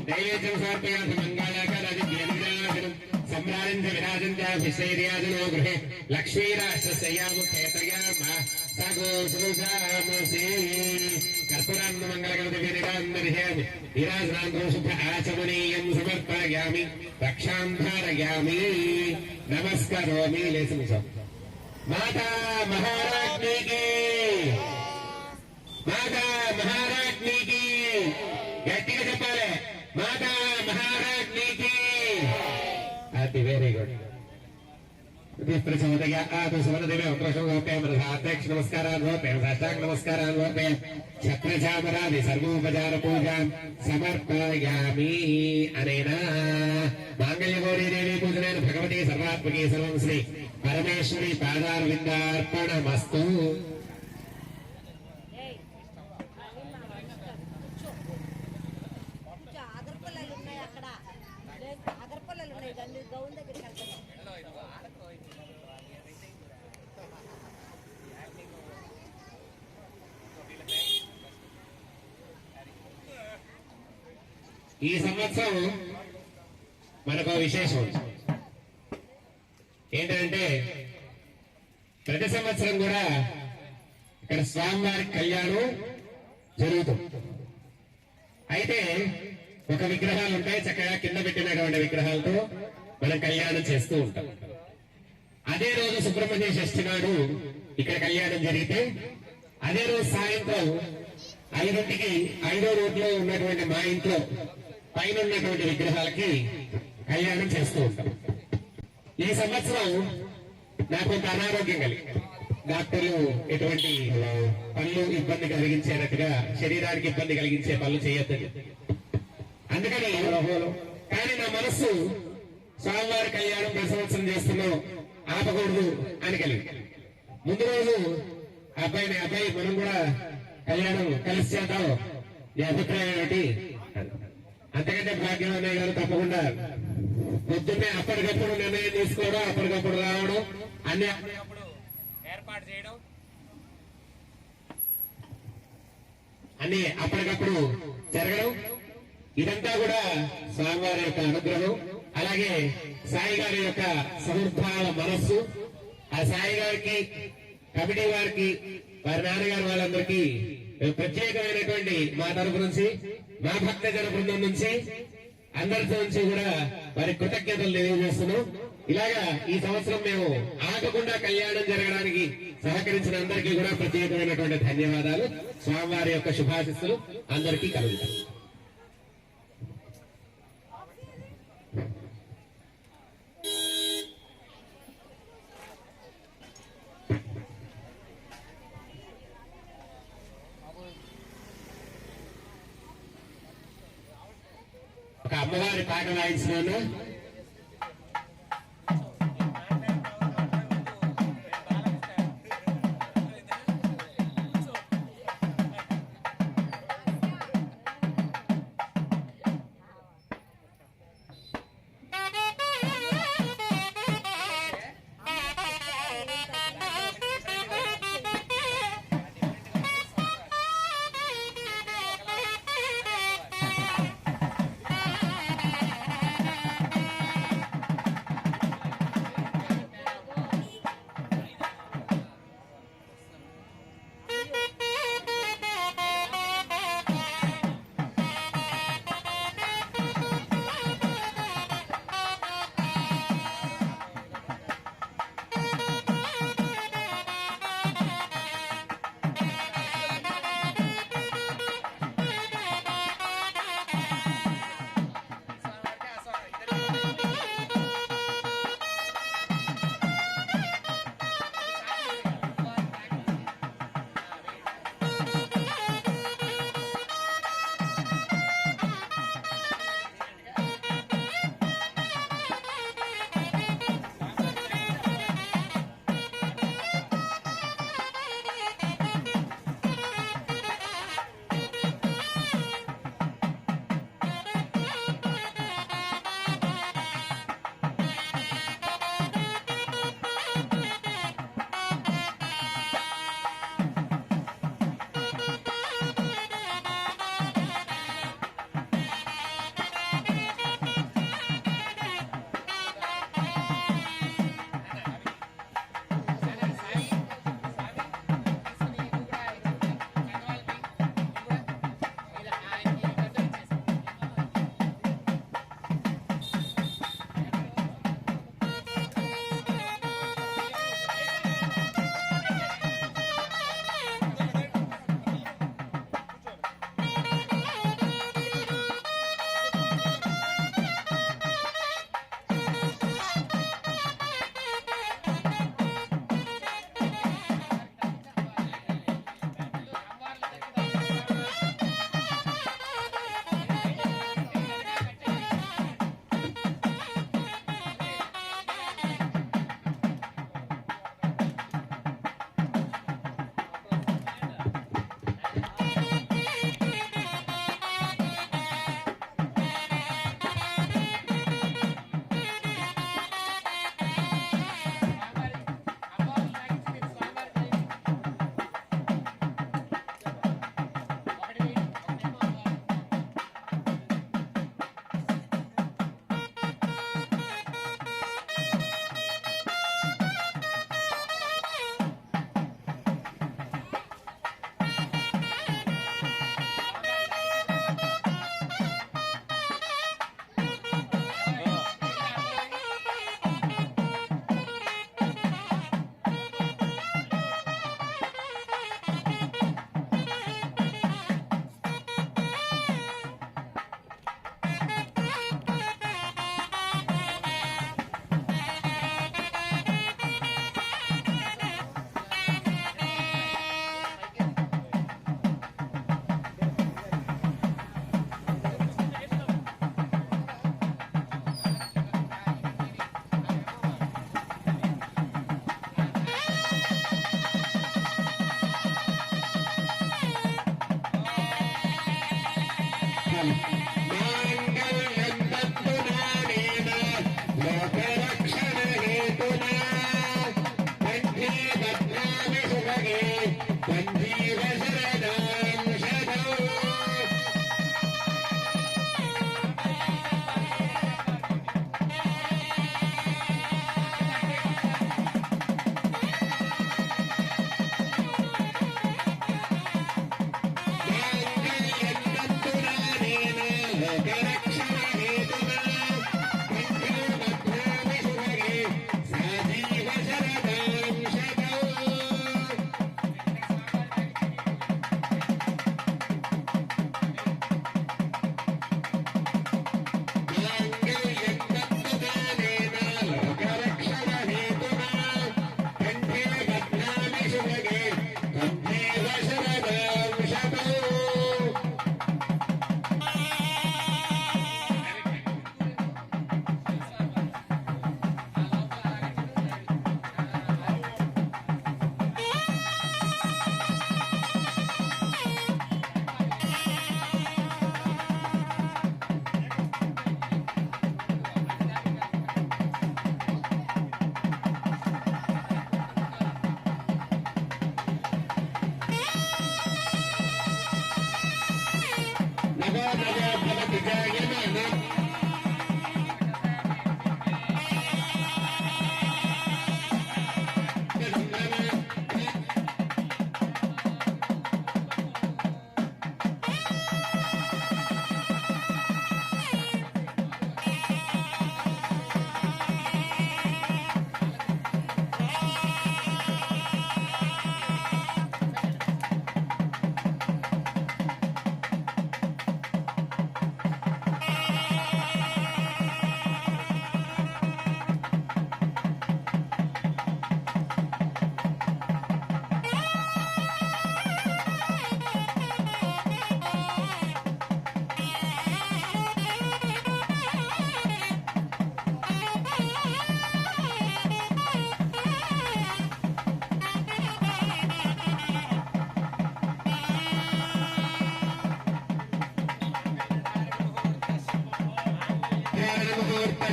నైవేద్యం సమర్పయామి మంగళాకరాదిత్యం सम्राजन्त विराजन्त विशैर्याजनो गृहे लक्ष्मीराष्ट्रस्यामुखेतयाम सगो सुजामसे कर्पूरान्न मङ्गलगणपतिर्यामि विराजनान्तरो शुद्ध आचमनीयं समर्पयामि रक्षां धारयामि नमस्करोमि लेसमुसो माता महाराज्ञी की माता महाराज्ञी की गट्टिगा चेप्पाले माता महाराज्ञी की वेरी गुड अध्यक्ष नमस्कारान् छत्रचामरादि सर्वोपचार पूजा समर्पयामि अनेन मांगल्यगौरी देवी पूजनेन भगवती सर्वात्मकी सर्वं श्री परमेश्वरी पादारविन्दार्पणमस्तु గౌన్ దగ్గరికి వెళ్తాను. ఈ సంవత్సరం మనకు విశేషం ఏంటంటే ప్రతి సంవత్సరం కూడా ఇక్కడ స్వామివారి కళ్యాణం జరుగుతుంది. అయితే ఒక విగ్రహాలు ఉంటాయి, చక్కగా కింద పెట్టినటువంటి విగ్రహాలతో మనం కళ్యాణం చేస్తూ ఉంటాం. అదే రోజు సుబ్రహ్మణ్య షష్ఠి నాడు ఇక్కడ కళ్యాణం జరిగితే అదే రోజు సాయంత్రం 5ంటికి 5వ రోడ్లో ఉన్నటువంటి మా ఇంట్లో పైన ఉన్నటువంటి విగ్రహాలకి కళ్యాణం చేస్తూ ఉంటాం. ఈ సంవత్సరం నాకు కొంత అనారోగ్యం కలిగి డాక్టర్లు ఎటువంటి పనులు ఇబ్బంది కలిగించేటట్టుగా శరీరానికి ఇబ్బంది కలిగించే పనులు చేయొద్దని, అందుకని కానీ నా మనస్సు స్వామివారి కళ్యాణం ప్రతి సంవత్సరం చేస్తున్నాం ఆపకూడదు అని కలిగి ముందు రోజు అబ్బాయి మనం కూడా కళ్యాణం కలిసి చేద్దాం, నీ అభిప్రాయం ఏమిటి? అంతకంటే భాగ్యం అన్నయ్య గారు తప్పకుండా పొద్దున్నే అప్పటికప్పుడు నిర్ణయం తీసుకోవడం, అప్పటికప్పుడు రావడం, అన్ని ఏర్పాటు చేయడం, అన్ని అప్పటికప్పుడు జరగడం, ఇదంతా కూడా స్వామివారి యొక్క అనుగ్రహం. అలాగే సాయి గారి యొక్క సమృద్ధాల మనస్సు, ఆ సాయి గారికి కమిటీ వారికి వారి నాన్నగారు వాళ్ళందరికీ ప్రత్యేకమైనటువంటి మా తరపు నుంచి, మా భక్త జన బృందం నుంచి, అందరితో నుంచి కూడా వారి కృతజ్ఞతలు తెలియజేస్తున్నాం. ఇలాగా ఈ సంవత్సరం మేము ఆగకుండా కళ్యాణం జరగడానికి సహకరించిన అందరికీ కూడా ప్రత్యేకమైనటువంటి ధన్యవాదాలు. స్వామివారి యొక్క శుభాశిస్సులు అందరికీ కలుగుతాయి. ఒక అమ్మవారి పాట వాయించినాను. మాంగళ్యం తంతునానేన లోకరక్షణ హేతునా కంఠే బధ్నామి సుభగే సంజీవ శరదాం శరౌ.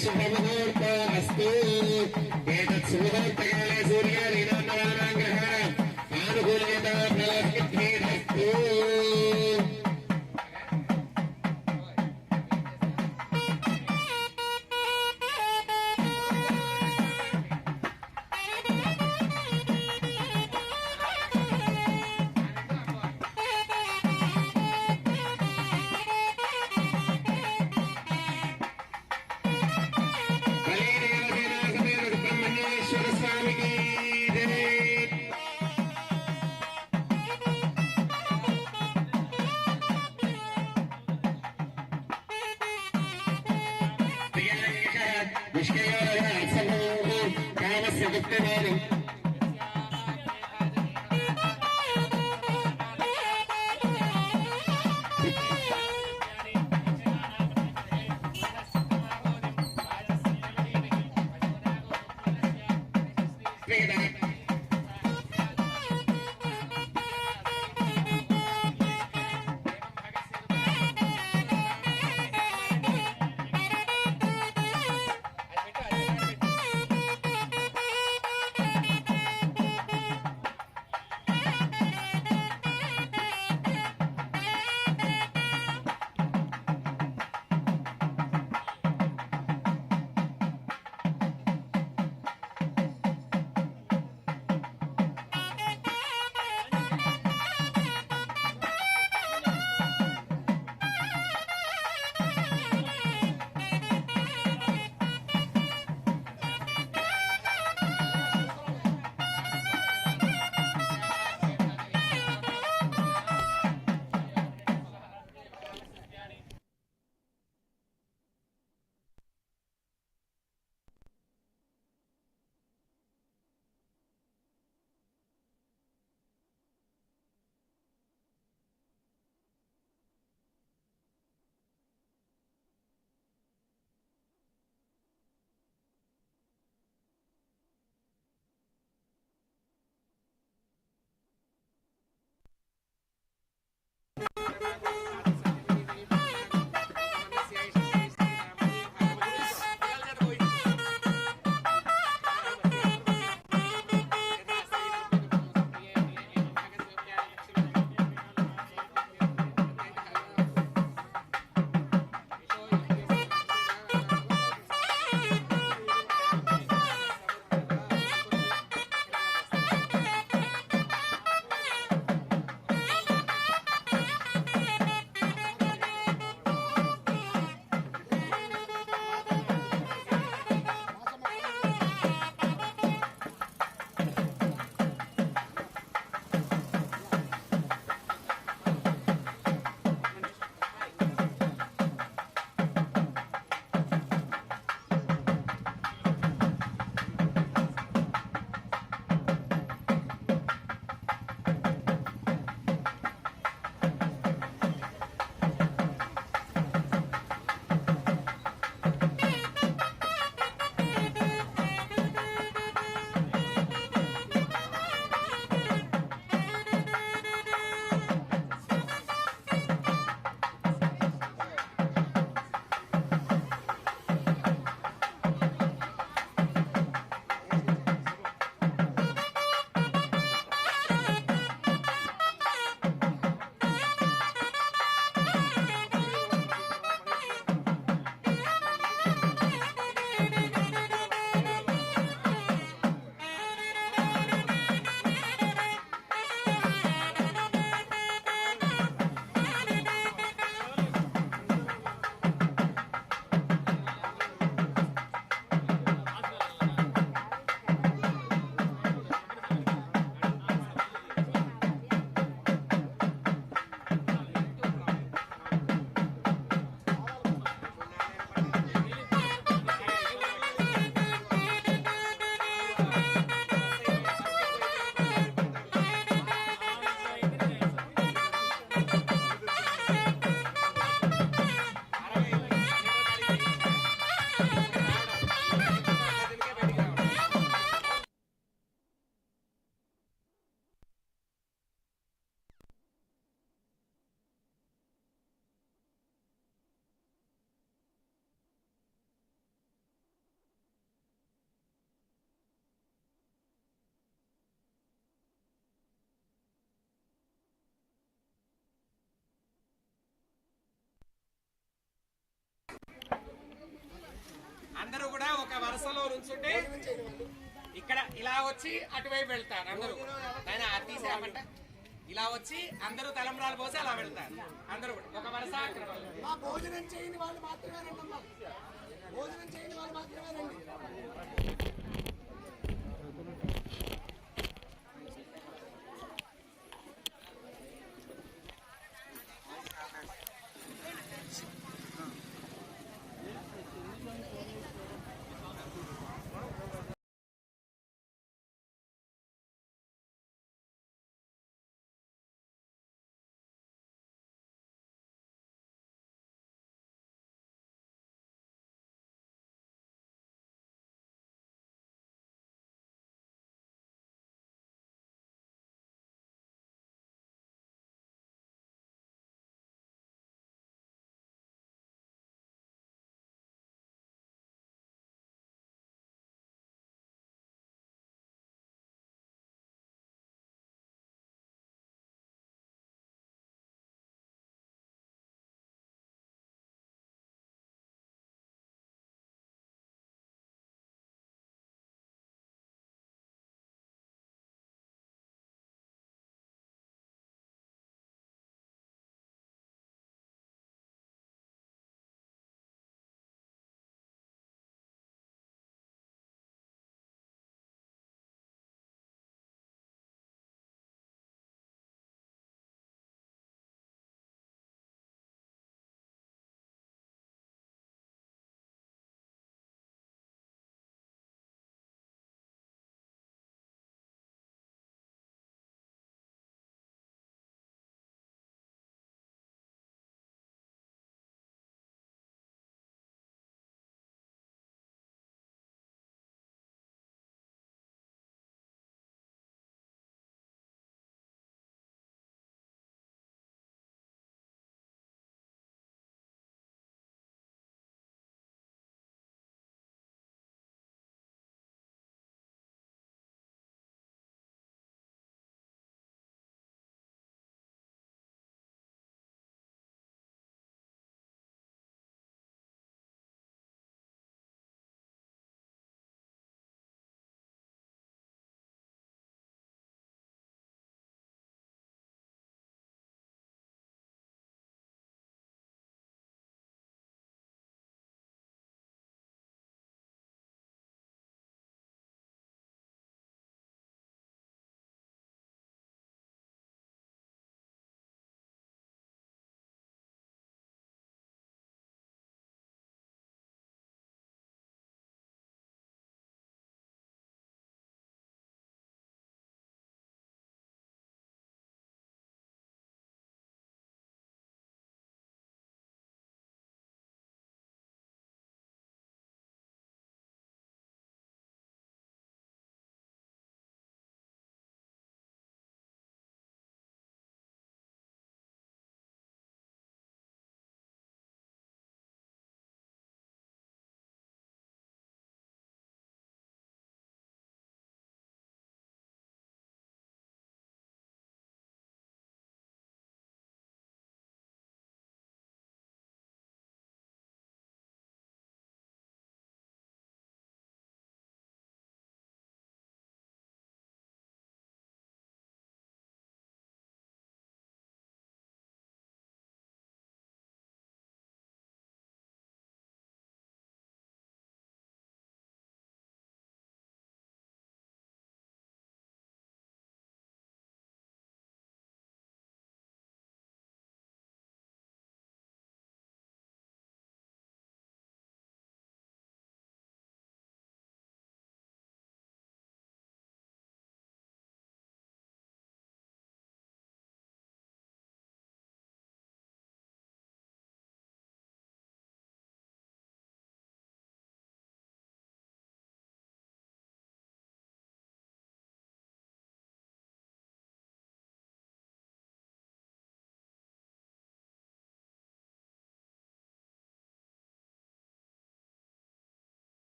शुभमुहूर्तमस्तु एतत् सुमुहूर्तकाले सूर्यादीनां आनुकूल्यता फलसिद्धिरस्तु. कामस्य गुप्तवादम् ఉంచుంటే ఇక్కడ ఇలా వచ్చి అటువైపు వెళ్తారు అందరూ. ఆయన అది తీసేయమంట. ఇలా వచ్చి అందరూ తలంబ్రాలు పోసి అలా వెళ్తారు అందరూ ఒక వరుస. భోజనం చేయని వాళ్ళు మాత్రమే రండి. భోజనం చేయని వాళ్ళు మాత్రమే రండి.